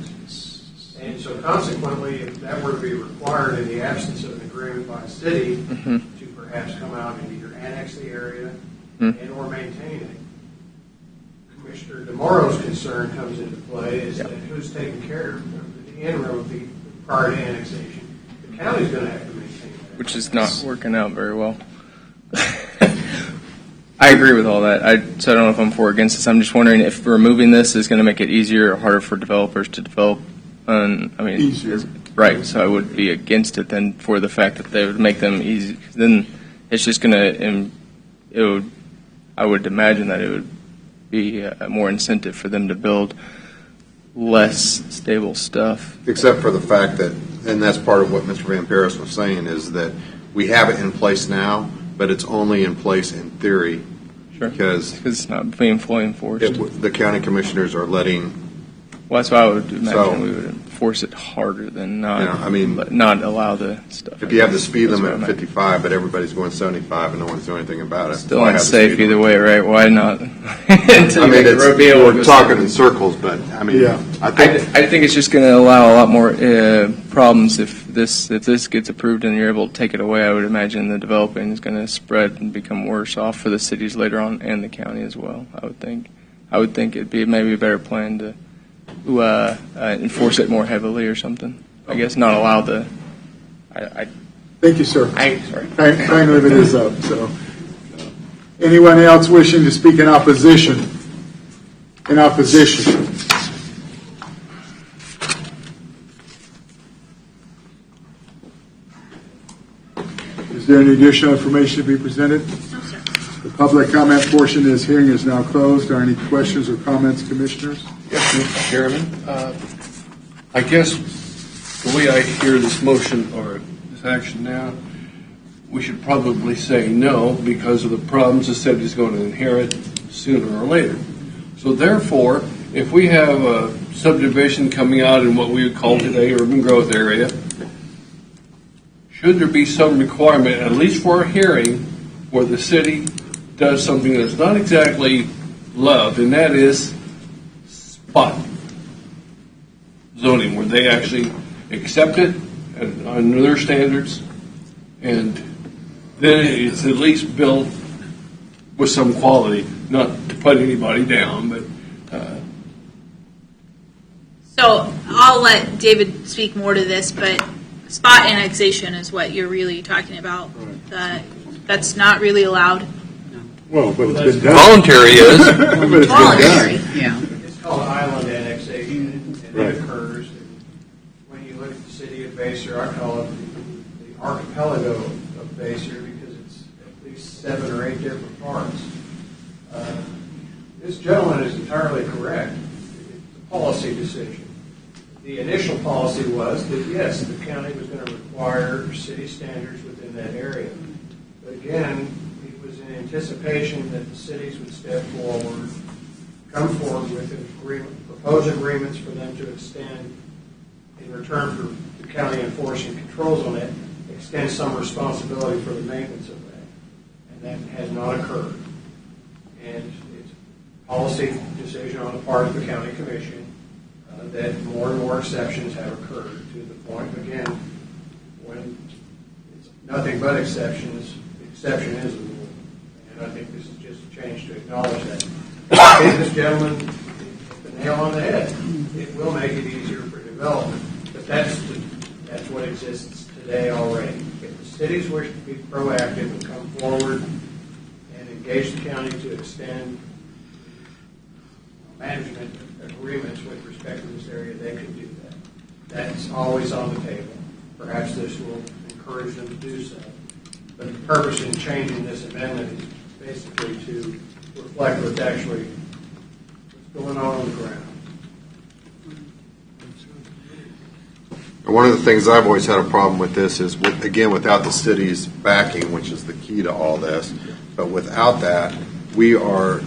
And so consequently, if that were to be required in the absence of an agreement by a city Mm-hmm. to perhaps come out and either annex the area Mm-hmm. and or maintain it, Commissioner DeMoro's concern comes into play is that who's taking care of the interim prior to annexation. The county's going to have to maintain that. Which is not working out very well. I agree with all that. So I don't know if I'm for or against this. I'm just wondering if removing this is going to make it easier or harder for developers to develop. Easier. Right. So I would be against it then for the fact that they would make them easy. Then it's just going to. I would imagine that it would be more incentive for them to build less stable stuff. Except for the fact that, and that's part of what Mr. Van Paris was saying, is that we have it in place now, but it's only in place in theory. Sure. Because it's not being fully enforced. The county commissioners are letting Well, that's why I would imagine So- we would enforce it harder than not. Yeah, I mean- not allow the stuff. If you have the speed That's limit what of I meant. 55, but everybody's going 75 and no one's doing anything about it. Still why have the unsafe speed either limit? way, right? Why not? I mean, we're talking in circles, but I mean, Yeah. I think I think it's just going to allow a lot more problems if this gets approved and you're able to take it away. I would imagine the developing is going to spread and become worse off for the cities later on and the county as well. I would think it'd be maybe a better plan to enforce it more heavily or something. I guess not allow the. Thank you, sir. Sorry. Time limit is up, so. Anyone else wishing to speak in opposition? In opposition? Is there any additional information to be presented? No, sir. The public comment portion of this hearing is now closed. Are any questions or comments, commissioners? Yes, Mr. Chairman. I guess the way I hear this motion or this action now, we should probably say no because of the problems the city is going to inherit sooner or later. So therefore, if we have a subdivision coming out in what we would call today urban growth area, should there be some requirement, at least for a hearing, where the city does something that's not exactly loved, and that is spot zoning, where they actually accept it under their standards, and then it's at least built with some quality, not to put anybody down, but So I'll let David speak more to this, but spot annexation is what you're really talking about. That's not really allowed. Well, but it's been done. voluntary is. But it's been done. Voluntary. Yeah. It's called island annexation, and Right. it occurs. And when you look at the city of Basehor, I call it the archipelago of Basehor because it's at least 7 or 8 different parts. This gentleman is entirely correct. It's a policy decision. The initial policy was that, yes, the county was going to require city standards within that area. But again, it was in anticipation that the cities would step forward, come forward with an agreement, propose agreements for them to extend, in return for the county enforcing controls on it, extend some responsibility for the maintenance of that. And that has not occurred. And it's a policy decision on the part of the county commission that more and more exceptions have occurred to the point, again, when it's nothing but exceptions, the exception is the rule. And I think this is just a change to acknowledge that. If this gentleman hit the nail on the head. It will make it easier for development. But that's what exists today already. If the cities wish to be proactive and come forward and engage the county to extend management agreements with respect to this area, they could do that. That's always on the table. Perhaps this will encourage them to do so. But the purpose in changing this amendment is basically to reflect what's actually going on the ground. And one of the things I've always had a problem with this is, again, without the city's backing, which is the key to all this, but without that, we are,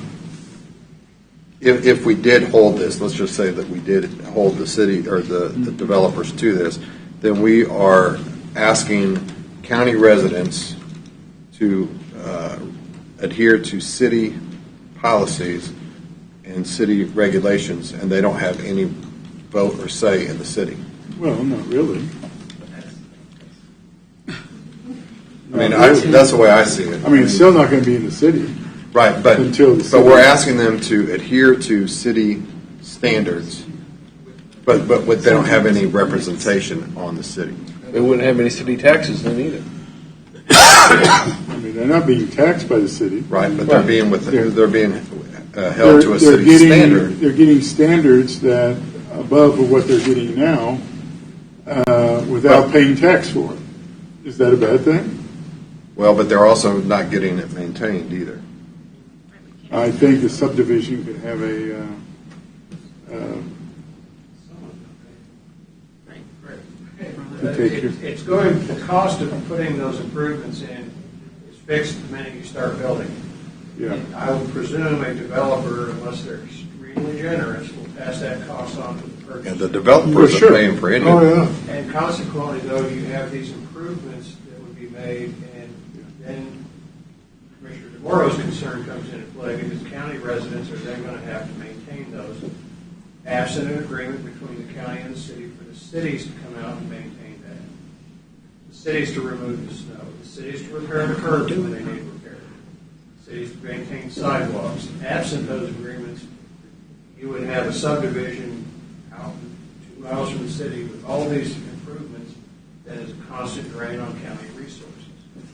if we did hold this, let's just say that we did hold the city or the developers to this, then we are asking county residents to adhere to city policies and city regulations, and they don't have any vote or say in the city. Well, not really. I mean, that's the way I see it. I mean, it's still not going to be in the city. Right, but we're asking them to adhere to city standards, but they don't have any representation on the city. They wouldn't have any city taxes then either. I mean, they're not being taxed by the city. Right, but they're being held to a city standard. They're getting standards that above of what they're getting now without paying tax for it. Is that a bad thing? Well, but they're also not getting it maintained either. I think the subdivision could have a It's going, the cost of putting those improvements in is fixed the minute you start building. Yeah. I would presume a developer, unless they're extremely generous, will pass that cost on to the purchase. And the developers are paying for any of it. And consequently, though, you have these improvements that would be made, and then Commissioner DeMoro's concern comes into play, because county residents are then going to have to maintain those, absent an agreement between the county and the city for the cities to come out and maintain that. The cities to remove the snow, the cities to repair the curbs when they need repaired, the cities to maintain sidewalks. Absent those agreements, you would have a subdivision out 2 miles from the city with all these improvements that is a constant drain on county resources.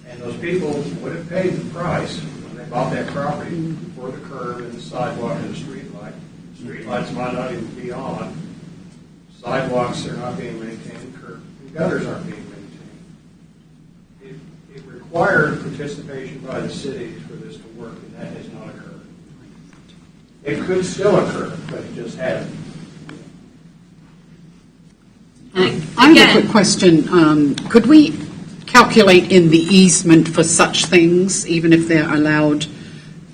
And those people would have paid the price when they bought that property for the curb and the sidewalk and the street light. Street lights might not even be on. Sidewalks are not being maintained. Curb and gutters aren't being maintained. It required participation by the cities for this to work, and that has not occurred. It could still occur, but it just hasn't. I have a quick question. Could we calculate in the easement for such things, even if they're allowed,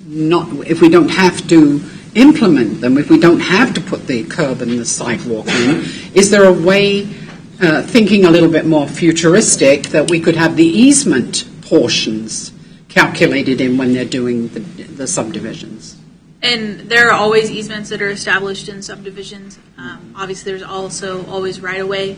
not if we don't have to implement them, if we don't have to put the curb and the sidewalk in? Is there a way, thinking a little bit more futuristic, that we could have the easement portions calculated in when they're doing the subdivisions? And there are always easements that are established in subdivisions. Obviously, there's also always right-of-way.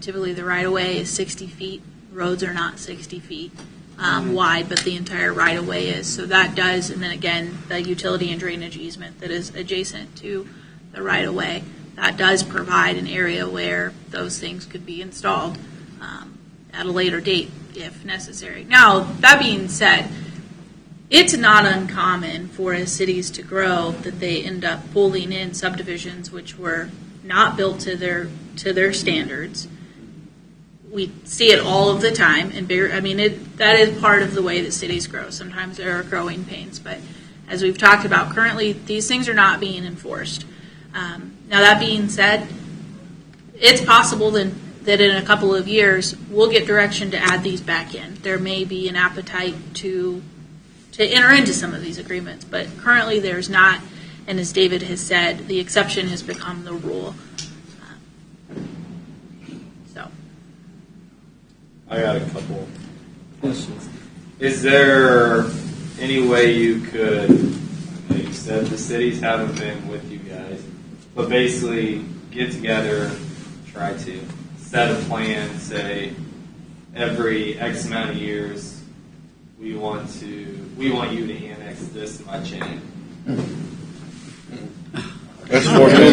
Typically, the right-of-way is 60 feet. Roads are not 60 feet wide, but the entire right-of-way is. So that does, and then again, the utility and drainage easement that is adjacent to the right-of-way, that does provide an area where those things could be installed at a later date if necessary. Now, that being said, it's not uncommon for as cities to grow that they end up pulling in subdivisions which were not built to their standards. We see it all of the time, and that is part of the way that cities grow. Sometimes there are growing pains, but as we've talked about, currently these things are not being enforced. Now, that being said, it's possible that in a couple of years we'll get direction to add these back in. There may be an appetite to enter into some of these agreements, but currently there's not, and as David has said, the exception has become the rule. I got a couple questions. Is there any way you could, you said the cities haven't been with you guys, but basically get together, try to set a plan, say every X amount of years we want you to annex this much in. That's more than I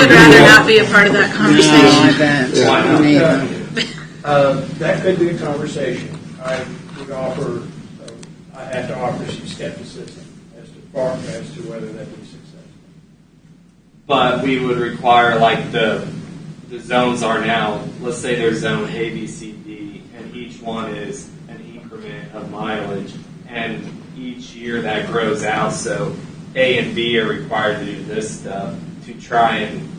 would rather not be a part of that conversation. That could be a conversation. I would offer, I have to offer some skepticism as to whether that would be successful. But we would require, like the zones are now, let's say there's zone A, B, C, D, and each one is an increment of mileage, and each year that grows out, so A and B are required to do this stuff to try and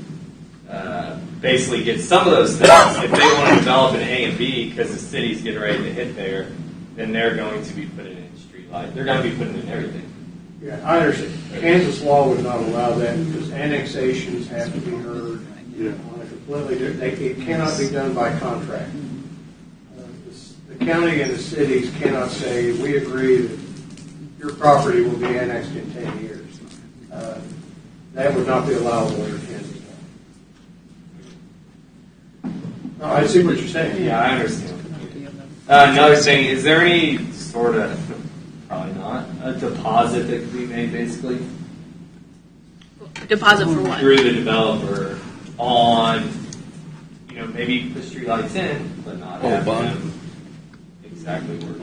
basically get some of those things. If they want to develop an A and B because the city's getting ready to hit there, then they're going to be putting in street light. They're going to be putting in everything. Yeah, I understand. Kansas law would not allow that because annexations have to be heard on a completely different. It cannot be done by contract. The county and the cities cannot say we agree that your property will be annexed in 10 years. That would not be allowable under Kansas law. No, I see what you're saying. Yeah, I understand. Another thing, is there any sort of, probably not, a deposit that could be made basically? Deposit for what? Through the developer on, maybe put streetlights in, but not have them exactly work.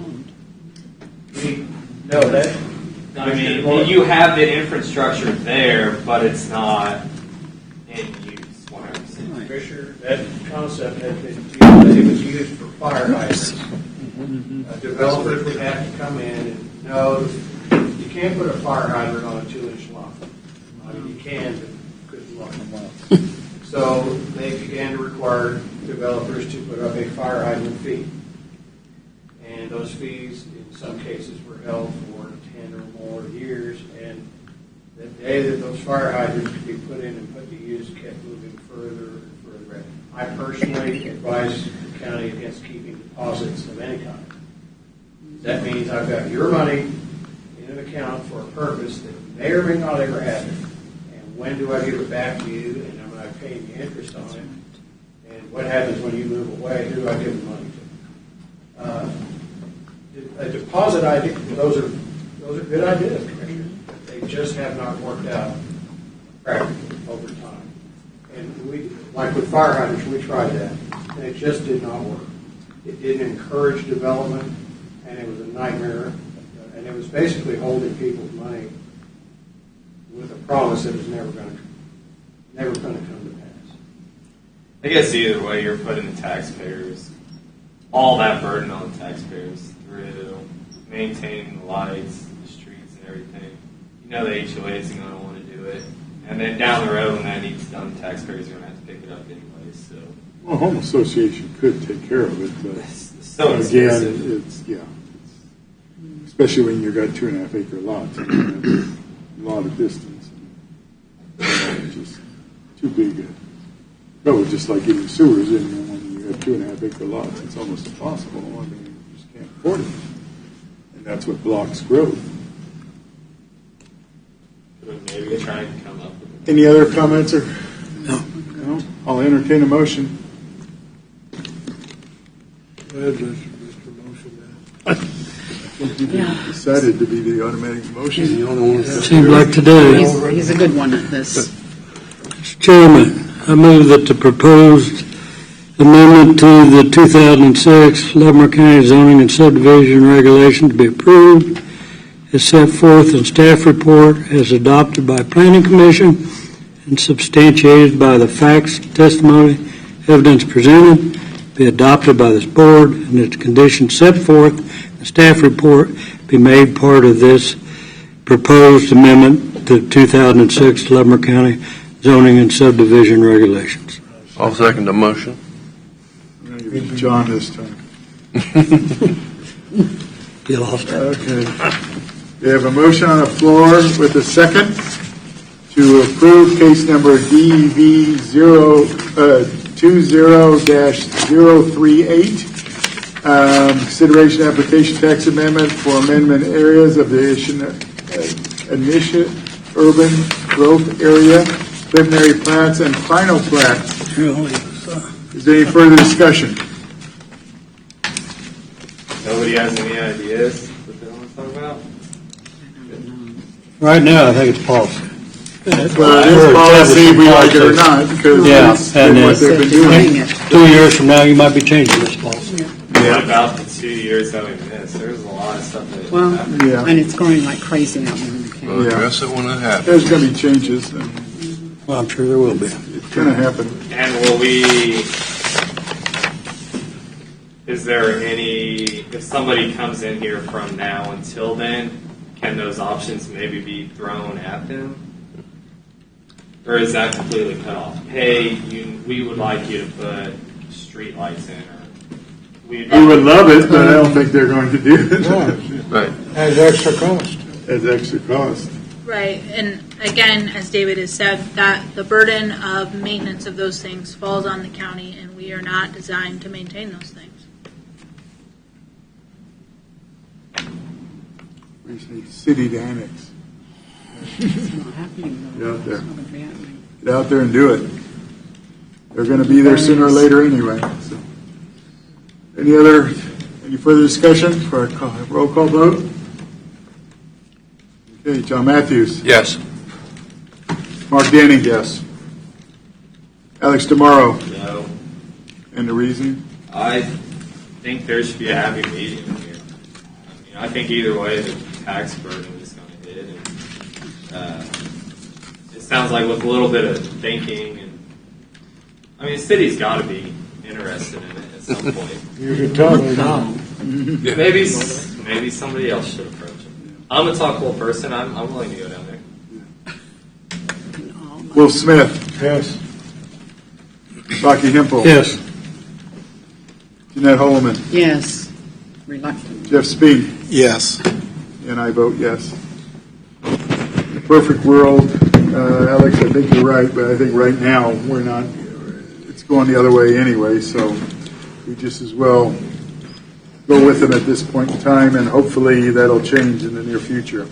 No, that. I mean, you have the infrastructure there, but it's not in use 100%. Fisher, that concept has been used, it was used for fire hydrants. Developers would have to come in and no, you can't put a fire hydrant on a 2-inch lot. I mean, you can, but good luck. So they began to require developers to put up a fire hydrant fee. And those fees, in some cases, were held for 10 or more years, and the day that those fire hydrants could be put in and put to use kept moving further and further. I personally advise the county against keeping deposits of any kind. That means I've got your money in an account for a purpose that may or may not ever happen. And when do I give it back to you? And am I paying you interest on it? And what happens when you move away? Who do I give the money to? A deposit idea, those are good ideas, Commissioner. But they just have not worked out practically over time. And we, like with fire hydrants, we tried that, and it just did not work. It didn't encourage development, and it was a nightmare. And it was basically holding people's money with a promise that was never going to come to pass. I guess either way, you're putting the taxpayers, all that burden on the taxpayers through maintaining the lights, the streets, and everything. You know the HOA isn't going to want to do it. And then down the road, when that needs done, the taxpayers are going to have to pick it up anyway. So, Well, home association could take care of it, but so again, especially when you've got 2.5 acre lots, and a lot of distance. It's just too big. Probably just like getting sewers in when you have 2.5 acre lots. It's almost impossible. I mean, you just can't afford it. And that's what blocks growth. maybe try and come up with Any other comments or? No. I'll entertain a motion. Decided to be the automatic motion. Seems like today. He's a good one at this. Mr. Chairman, I move that the proposed amendment to the 2006 Leavenworth County zoning and subdivision regulations be approved as set forth in staff report as adopted by Planning Commission and substantiated by the facts, testimony, evidence presented, be adopted by this board, and its conditions set forth in the staff report be made part of this proposed amendment to 2006 Leavenworth County zoning and subdivision regulations. I'll second the motion. I'm going to give it to John this time. You lost it. Okay. We have a motion on the floor with a second to approve case number DV 20-038. Consideration application tax amendment for amendment areas of the initiative urban growth area, preliminary plats and final plats. Is there any further discussion? Nobody has any ideas what they want to talk about? Right now, I think it's policy. Well, it is policy, we like it or not, because that's what they've been doing. 2 years from now, you might be changing this policy. What about the 2 years that we missed? There's a lot of stuff that Well, happened. Yeah. and it's growing like crazy out there in the county. Well, address it when it happens. There's going to be changes, and Well, I'm sure there will be. it's going to happen. And will we, is there any, if somebody comes in here from now until then, can those options maybe be thrown at them? Or is that completely cut off? Hey, we would like you to put street lights in, or We would love it, but I don't think they're going to do it. Right. Has extra cost. As extra cost. Right, and again, as David has said, that the burden of maintenance of those things falls on the county, and we are not designed to maintain those things. We just need the city to annex. It's not happening, though. Get out there. It's not going to be happening. Get out there and do it. They're going to be there sooner or later anyway. So. Any further discussion for a roll call vote? Okay, John Matthews. Yes. Mark Denning, yes. Alex Tomorrow. no. And the reason? I think there should be a happy medium here. I think either way, the tax burden is going to hit. And, it sounds like with a little bit of thinking, and the city's got to be interested in it at some point. You should tell them now. Maybe somebody else should approach it. I'm a talkable person. I'm willing to go down there. Will Smith. Yes. Rocky Hempel. Yes. Jeanette Holloman. Yes, reluctant. Jeff Spink. Yes. And I vote yes. The perfect world, Alex, I think you're right, but I think right now, we're not, it's going the other way anyway, so we just as well go with them at this point in time, and hopefully that'll change in the near future.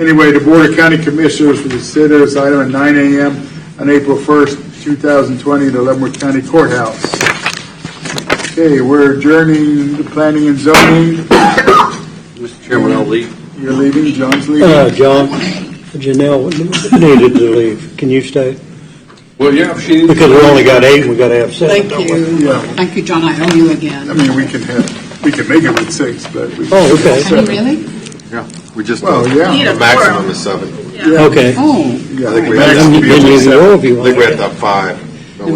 Anyway, the Board of County Commissioners will consider this item at 9 a.m. on April 1st, 2020, at the Leavenworth County Courthouse. Okay, we're adjourning the planning and zoning. Mr. Chairman, I'll leave. You're leaving, John's leaving? John, Janelle needed to leave. Can you stay? Well, yeah, if she needs Because we only got 8, and we got to have 7. Thank you. Yeah. Thank you, John. I owe you again. I mean, we can make it with 6, but we. Oh, okay. Can you really? Yeah, we just, Well, yeah. Need a the maximum quorum. is 7. Yeah. Okay. Oh, Yeah, I think we max have will to be be Then you able can to go if you I think we want. have to have 5.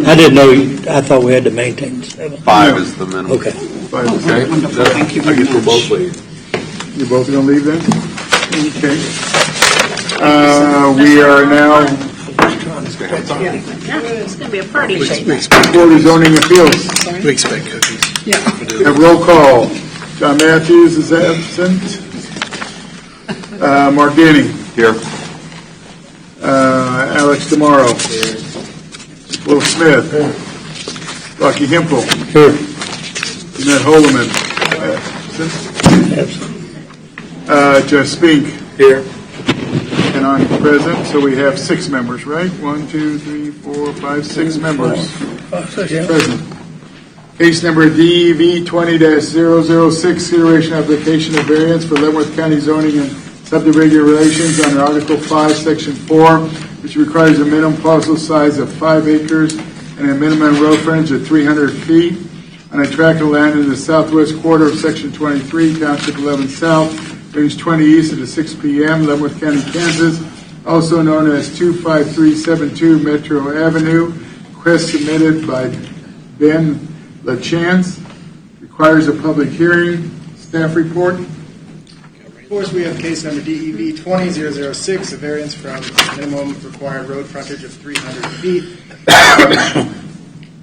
I didn't know, I thought we had to maintain 7. 5 is the minimum. Okay. But- Okay. wonderful. Thank you I very guess we'll much. both leave. You both going to leave then? Okay. We are now Yeah, it's going to be a party. before the zoning appeals. We expect cookies. Yeah. Have roll call. John Matthews is absent. Mark Denny. Here. Alex Tomorrow. Will Smith. Rocky Hempel. Here. Jeanette Holloman. Jeff Spink. Here. And I'm present, so we have 6 members, right? 1, 2, 3, 4, 5, 6 members present. Case number DEV 20-006, consideration application of variance for Leavenworth County zoning and subdivision regulations under Article 5, Section 4, which requires a minimum parcel size of 5 acres and a minimum road frontage of 300 feet on a tract of land in the southwest quarter of Section 23, Township 11 South, Range 20 East at 6 p.m., Leavenworth County, Kansas, also known as 25372 Metro Avenue. Request submitted by Ben LaChance. Requires a public hearing. Staff report. Before us, we have case number DEV 20-006, a variance from minimum required road frontage of 300 feet.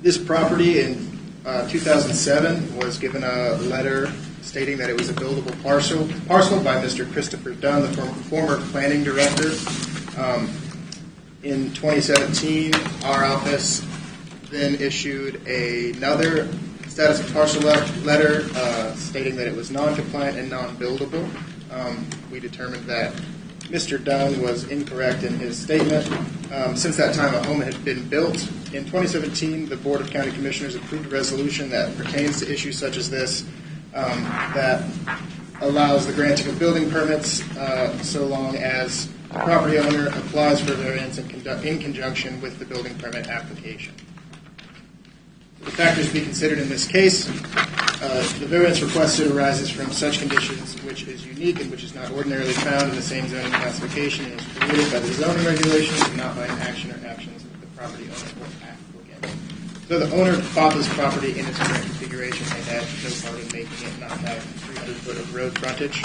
This property in 2007 was given a letter stating that it was a buildable parcel by Mr. Christopher Dunn, the former planning director. In 2017, our office then issued another status of parcel letter stating that it was non-compliant and non-buildable. We determined that Mr. Dunn was incorrect in his statement. Since that time, a home had been built. In 2017, the Board of County Commissioners approved a resolution that pertains to issues such as this, that allows the granting of building permits so long as the property owner applies for variance in conjunction with the building permit application. The factors to be considered in this case, the variance requested arises from such conditions which is unique and which is not ordinarily found in the same zoning classification and is created by the zoning regulations and not by an action or actions of the property owner or applicant. So the owner bought this property in its current configuration and had no part in making it not have 300 foot of road frontage.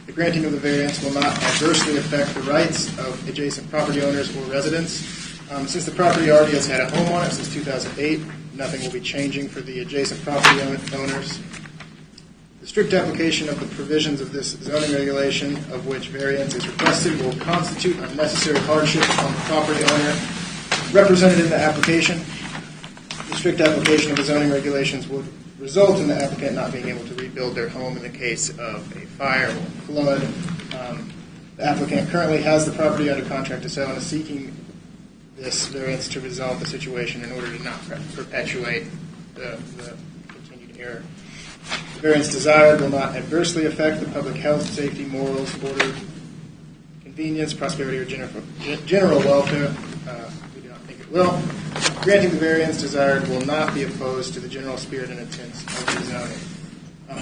The granting of the variance will not adversely affect the rights of adjacent property owners or residents. Since the property already has had a home on it since 2008, nothing will be changing for the adjacent property owners. The strict application of the provisions of this zoning regulation, of which variance is requested, will constitute unnecessary hardship on the property owner represented in the application. The strict application of the zoning regulations would result in the applicant not being able to rebuild their home in the case of a fire or flood. The applicant currently has the property under contract to sell and is seeking this variance to resolve the situation in order to not perpetuate the continued error. The variance desired will not adversely affect the public health, safety, morals, order, convenience, prosperity, or general welfare. We do not think it will. Granting the variance desired will not be opposed to the general spirit and intents of the zoning.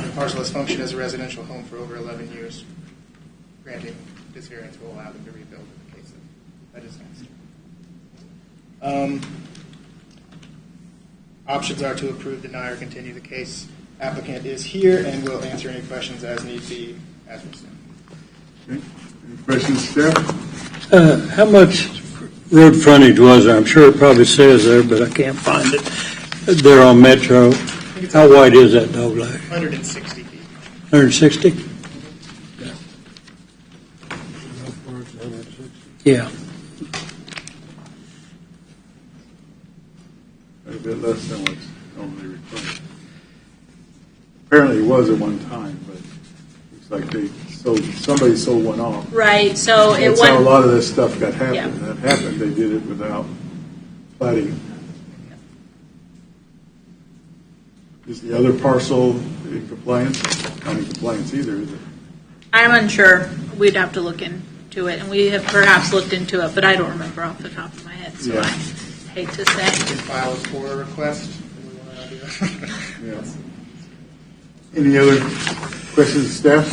The parcel has functioned as a residential home for over 11 years. Granting this variance will allow them to rebuild in the case that is asked. Options are to approve, deny, or continue the case. Applicant is here and will answer any questions as need be as we stand. Okay. Any questions, Steph? How much road frontage was there? I'm sure it probably says there, but I can't find it. There on Metro. How wide is that dog leg? 160 feet. 160? Yeah. Quite a bit less than what's normally required. Apparently it was at one time, but looks like somebody sold one off. Right, so it That's how a went, lot of this stuff got happened. Yeah. That happened, they did it without plating. Is the other parcel in compliance? Not in compliance either, is it? I'm unsure. We'd have to look into it, and we have perhaps looked into it, but I don't remember off the top of my head, so Yeah. I hate to We say. can file a FOIA request. Do we want to do that? Yeah. Any other questions, staff?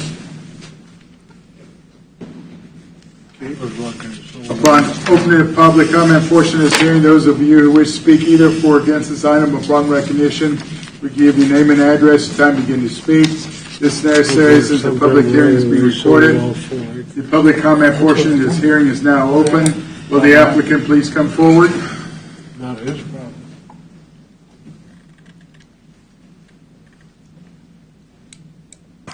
Upon opening the public comment portion of this hearing, those of you who wish to speak either for or against this item upon recognition, we give you name and address, time to begin to speak. This is necessary since the public hearing is being recorded. The public comment portion of this hearing is now open. Will the applicant please come forward? Not his problem.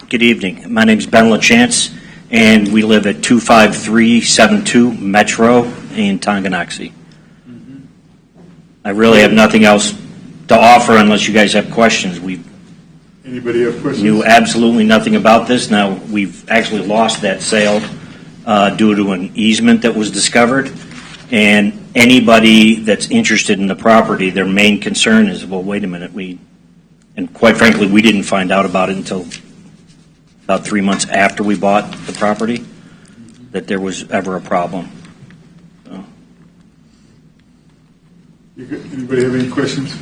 Good evening. My name is Ben LaChance, and we live at 25372 Metro in Tonganoxie. I really have nothing else to offer unless you guys have questions. We Anybody have questions? knew absolutely nothing about this. Now, we've actually lost that sale due to an easement that was discovered, and anybody that's interested in the property, their main concern is, well, wait a minute, and quite frankly, we didn't find out about it until about 3 months after we bought the property, that there was ever a problem. So, Anybody have any questions?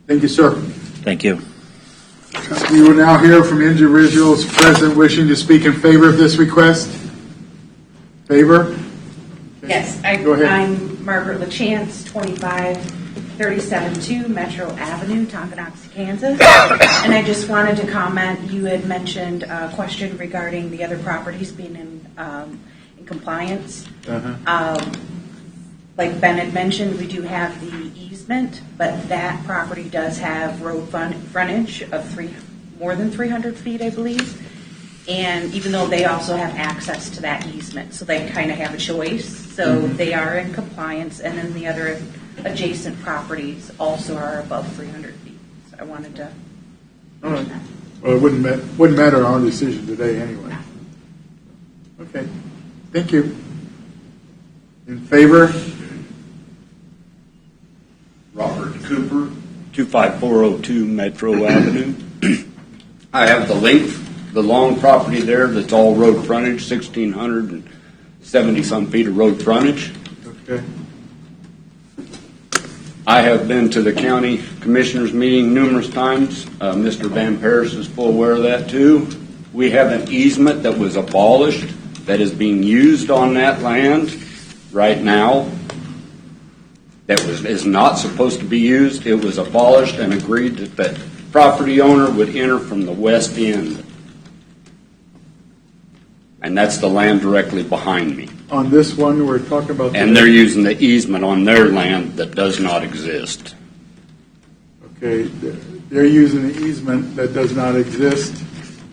Thank you, sir. thank you. We will now hear from individuals present wishing to speak in favor of this request. Favor? Yes, Go ahead. I'm Margaret LaChance, 25372 Metro Avenue, Tonganoxie, Kansas. And I just wanted to comment, you had mentioned a question regarding the other properties being in compliance. Like Ben had mentioned, we do have the easement, but that property does have road frontage of more than 300 feet, I believe. And even though they also have access to that easement, so they kind of have a choice. So they are in compliance, and then the other adjacent properties also are above 300 feet. So I wanted to All right. Well, it wouldn't matter our decision today anyway. Okay. Thank you. In favor? Robert Cooper, 25402 Metro Avenue. I have the long property there that's all road frontage, 1,670 some feet of road frontage. Okay. I have been to the county commissioners meeting numerous times. Mr. Van Paris is full aware of that too. We have an easement that was abolished that is being used on that land right now. That is not supposed to be used. It was abolished and agreed that the property owner would enter from the west end. And that's the land directly behind me. On this one, we're talking about... And they're using the easement on their land that does not exist. Okay, they're using the easement that does not exist,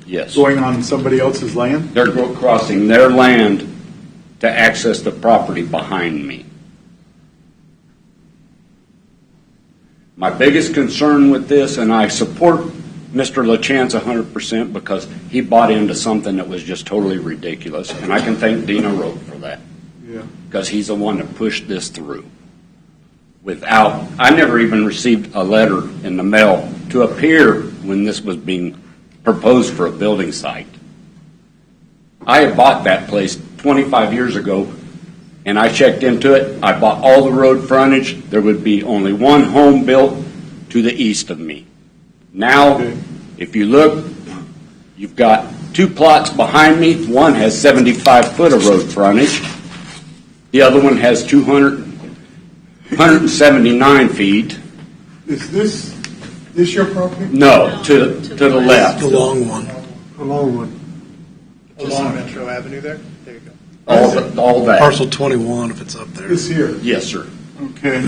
Yes. going on somebody else's land? They're crossing their land to access the property behind me. My biggest concern with this, and I support Mr. LaChance 100% because he bought into something that was just totally ridiculous, and I can thank Dina Road for that. Yeah. Because he's the one that pushed this through. I never even received a letter in the mail to appear when this was being proposed for a building site. I had bought that place 25 years ago, and I checked into it. I bought all the road frontage. There would be only one home built to the east of me. Now, if you look, you've got two plots behind me. One has 75 foot of road frontage. The other one has 179 feet. Is this your property? No, to the left. The long one. The long one. Along Metro Avenue there? There you go. All that. Parcel 21, if it's up there. This here? Yes, sir. Okay.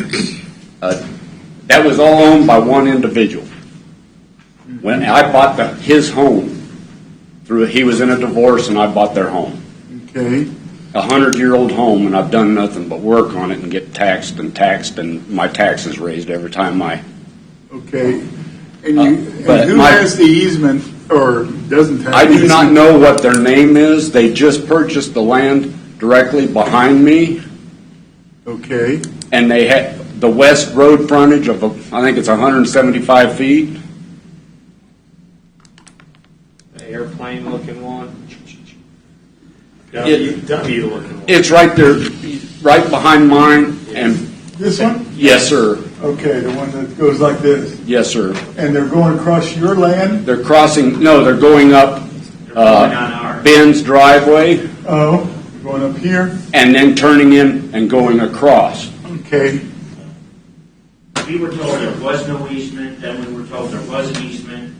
That was all owned by one individual. When I bought his home, he was in a divorce and I bought their home. Okay. A 100-year-old home, and I've done nothing but work on it and get taxed, and my taxes raised every time Okay. And but who has the easement or doesn't have? I the do not easement? know what their name is. They just purchased the land directly behind me, Okay. and they had the west road frontage of, I think it's 175 feet. The airplane looking one. W looking one. It's right there, right behind mine, and This one? yes, sir. Okay, the one that goes like this. Yes, sir. And they're going across your land? They're crossing, no, they're going up Ben's driveway Oh, going up here? and then turning in and going across. Okay. We were told there was no easement, then we were told there was an easement.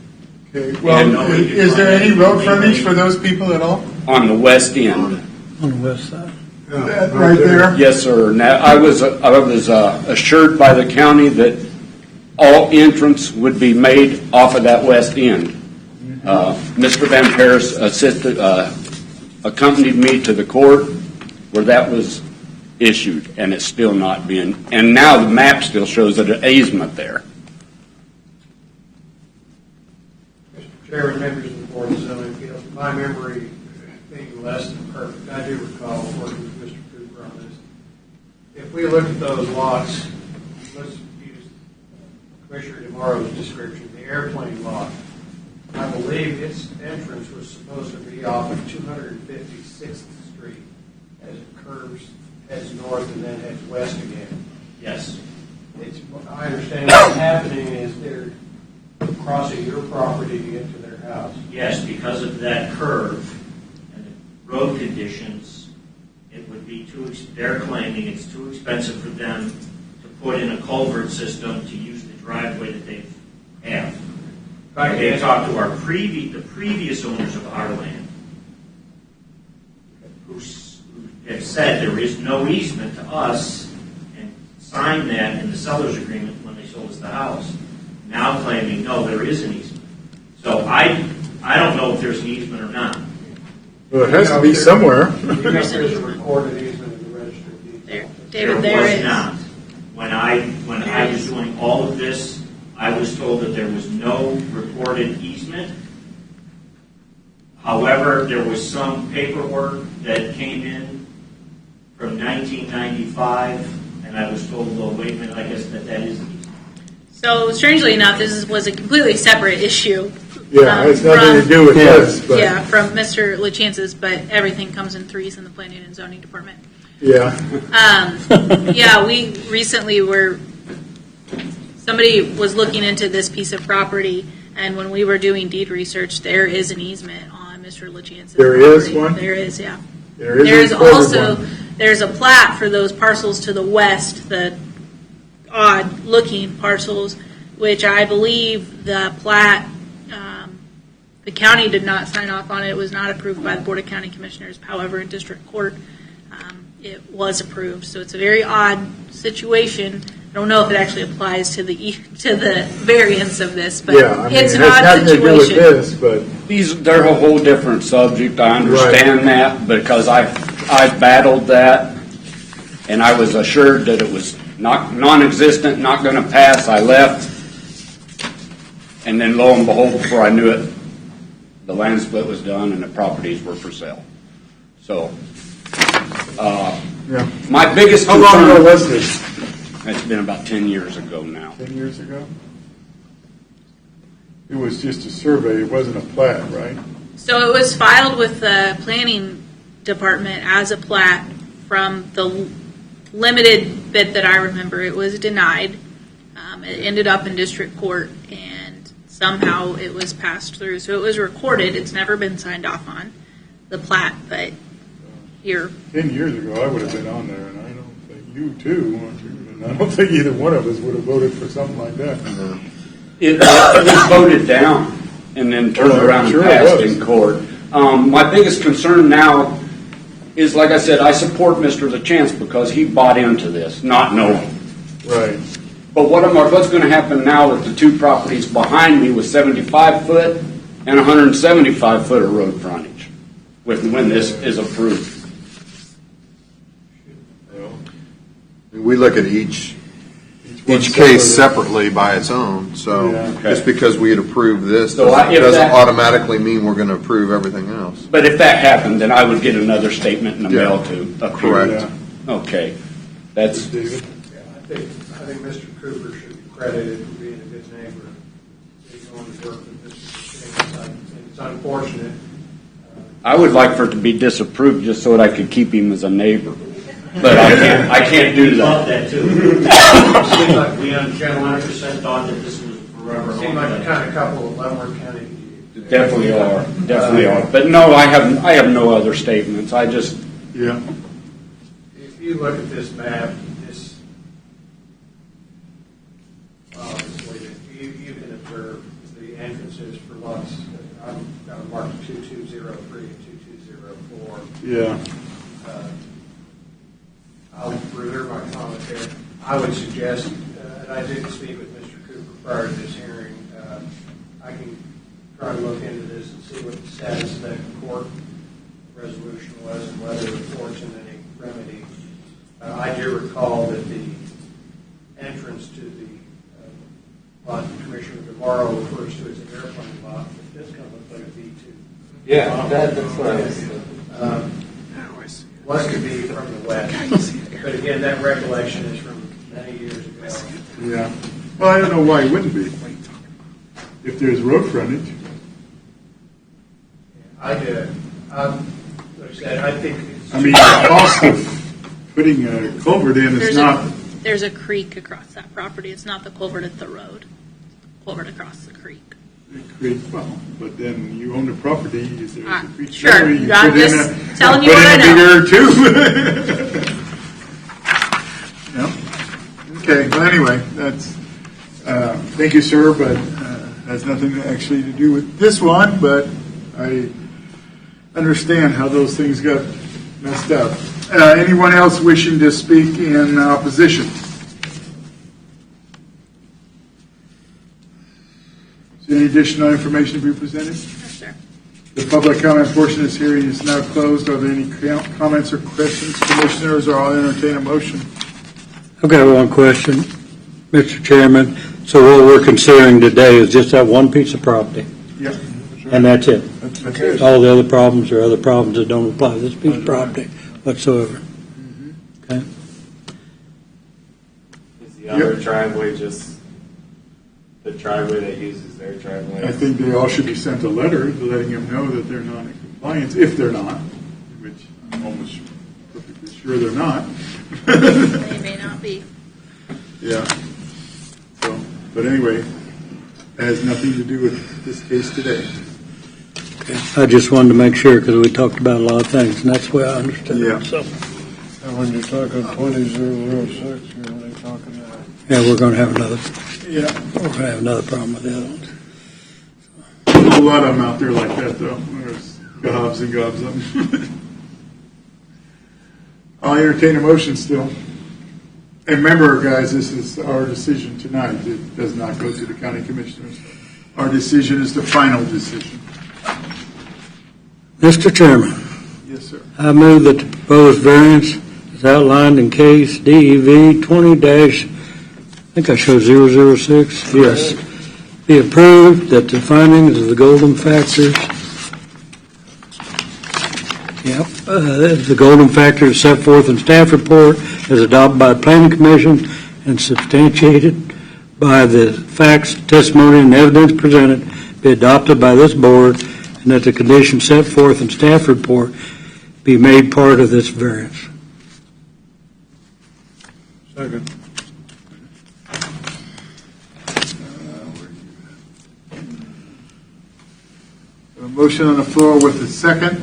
Okay. Well, is there any road frontage for those people at all? On the west end. On the west side. That right there? Yes, sir. Now, I was assured by the county that all entrance would be made off of that west end. Mr. Van Paris accompanied me to the court where that was issued, and it's still not being, and now the map still shows an easement there. Mr. Chairman, members of the board, so my memory being less than perfect, I do recall working with Mr. Cooper on this. If we look at those lots, let's use Commissioner DeMaro's description, the airplane lot. I believe its entrance was supposed to be off of 256th Street as it curves, heads north, and then heads west again. Yes. I understand what's happening is they're crossing your property to get to their house. Yes, because of that curve and the road conditions, it would be they're claiming it's too expensive for them to put in a culvert system to use the driveway that they have. They talked to the previous owners of our land, who have said there is no easement to us, and signed that in the seller's agreement when they sold us the house. Now claiming, no, there is an easement. So I don't know if there's an easement or not. Well, it has to be somewhere. There's a recorded easement in the register of deeds. David, there was is. not. When I was doing all of this, I was told that there was no recorded easement. However, there was some paperwork that came in from 1995, and I was told, well, wait a minute, I guess that is an easement. So strangely enough, was a completely separate issue. Yeah, it has nothing to do with this. But Yeah, from Mr. LaChance's, but everything comes in threes in the Planning and Zoning Department. Yeah. Yeah, we recently somebody was looking into this piece of property, and when we were doing deed research, there is an easement on Mr. LaChance's There property. is one? There is, yeah. There's also, there's a plat for those parcels to the west, the odd-looking parcels, which I believe the plat, the county did not sign off on it. It was not approved by the Board of County Commissioners. However, in district court, it was approved. So it's a very odd situation. I don't know if it actually applies to the variance of this, but Yeah, I mean, it's it an has odd nothing to do with situation. this, but They're a whole different subject. I understand that because I battled that, and I was assured that it was non-existent, not going to pass. I left, and then lo and behold, before I knew it, the land split was done and the properties were for sale. So, yeah. my biggest How concern... long ago was this? It's been about 10 years ago now. 10 years ago? It was just a survey, it wasn't a plat, right? So it was filed with the Planning Department as a plat. From the limited bit that I remember, it was denied. It ended up in district court, and somehow it was passed through. So it was recorded. It's never been signed off on, the plat, but here. 10 years ago, I would have been on there, and I don't think you too, weren't you? And I don't think either one of us would have voted for something like that. It was voted down and then turned around sure and passed it was. in court. My biggest concern now is, like I said, I support Mr. LaChance because he bought into this, not knowing. Right. But what's going to happen now with the two properties behind me with 75 foot and 175 foot of road frontage when this is approved? We look at each one case separately by its own, so Yeah. just because we had approved this So if doesn't that- automatically mean we're going to approve everything else. But if that happened, then I would get another statement in the Yeah. mail to approve. Correct. Okay. That's, David? I think Mr. Cooper should be credited for being a good neighbor. He's going to work with Mr. James. It's unfortunate. I would like for it to be disapproved just so that I could keep him as a neighbor. But I can't do Thought that. that too. Seems like we 100% thought that this was forever. Seemed like the kind of couple of Leavenworth County. Definitely are. But no, I have no other statements. I just, Yeah. If you look at this map, this, obviously, you can observe the entrances for lots. I'm marked 2203 and 2204. Yeah. I'll reserve my comment there. I would suggest, and I did speak with Mr. Cooper prior to this hearing, I can try to look into this and see what the status of that court resolution was and whether it affords him any remedy. I do recall that the entrance to the lot Commissioner Navarro refers to as an airplane lot, but this kind of looks like a V2. Yeah, that's what I was. Was to be from the west. But again, that recollection is from many years ago. Yeah. Well, I don't know why it wouldn't be. If there's road frontage. I did. Like I said, I think it's. I mean, the cost of putting a culvert in is not, There's a creek across that property. It's not the culvert, it's the road. Culvert across the creek. well, but then you own the property, there's a creek Sure. there, you I'm put in just a, telling you put what I in know. a bigger too. Yeah. Okay, well, anyway, that's, thank you, sir, but has nothing actually to do with this one, but I understand how those things got messed up. Anyone else wishing to speak in opposition? Is there any additional information to be presented? Yes, sir. The public comment portion of this hearing is now closed. Are there any comments or questions, commissioners, or I'll entertain a motion? I've got one question, Mr. Chairman. So what we're considering today is just that one piece of property, Yep. and that's it? That's it. All the other problems are other problems that don't apply to this piece of property whatsoever? Okay. Is the other driveway just the driveway that uses their driveway? I think they all should be sent a letter letting them know that they're not in compliance, if they're not, which I'm almost perfectly sure they're not. They may not be. Yeah. So, but anyway, it has nothing to do with this case today. I just wanted to make sure because we talked about a lot of things, and that's the way I understood Yeah. it. So, And when you're talking 20006, you're only talking about. yeah, we're going to have another. Yeah. We're going to have another problem with the other ones. There's a lot of them out there like that, though. There's gobs and gobs of them. I'll entertain a motion still. And remember, guys, this is our decision tonight. It does not go to the county commissioners. Our decision is the final decision. Mr. Chairman, Yes, sir. I move that the proposed variance is outlined in case DEV 20- I think I showed 006, yes, be approved, that the findings of the golden factors, the golden factors set forth in staff report as adopted by the Planning Commission and substantiated by the facts, testimony, and evidence presented be adopted by this board, and that the conditions set forth in staff report be made part of this variance. Second. A motion on the floor with a second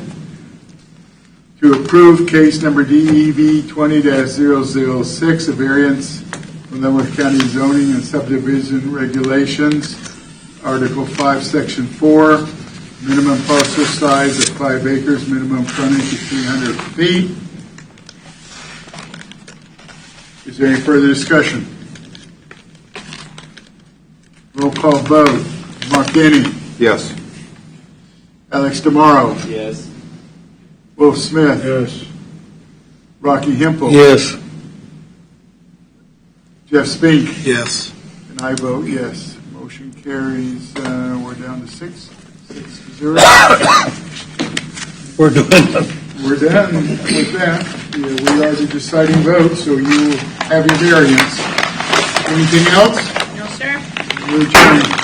to approve case number DEV 20-006, a variance from Leavenworth County zoning and subdivision regulations, Article 5, Section 4, minimum parcel size of 5 acres, minimum frontage of 300 feet. Is there any further discussion? Roll call vote. Mark Denny. Yes. Alex DeMauro. Yes. Wolf Smith. Yes. Rocky Hempel. Yes. Jeff Spink. Yes. And I vote yes. Motion carries. We're down to 6-0. We're doing it. We're done with that. Yeah, we are the deciding vote, so you have your variance. Anything else? No, sir. We're adjourned.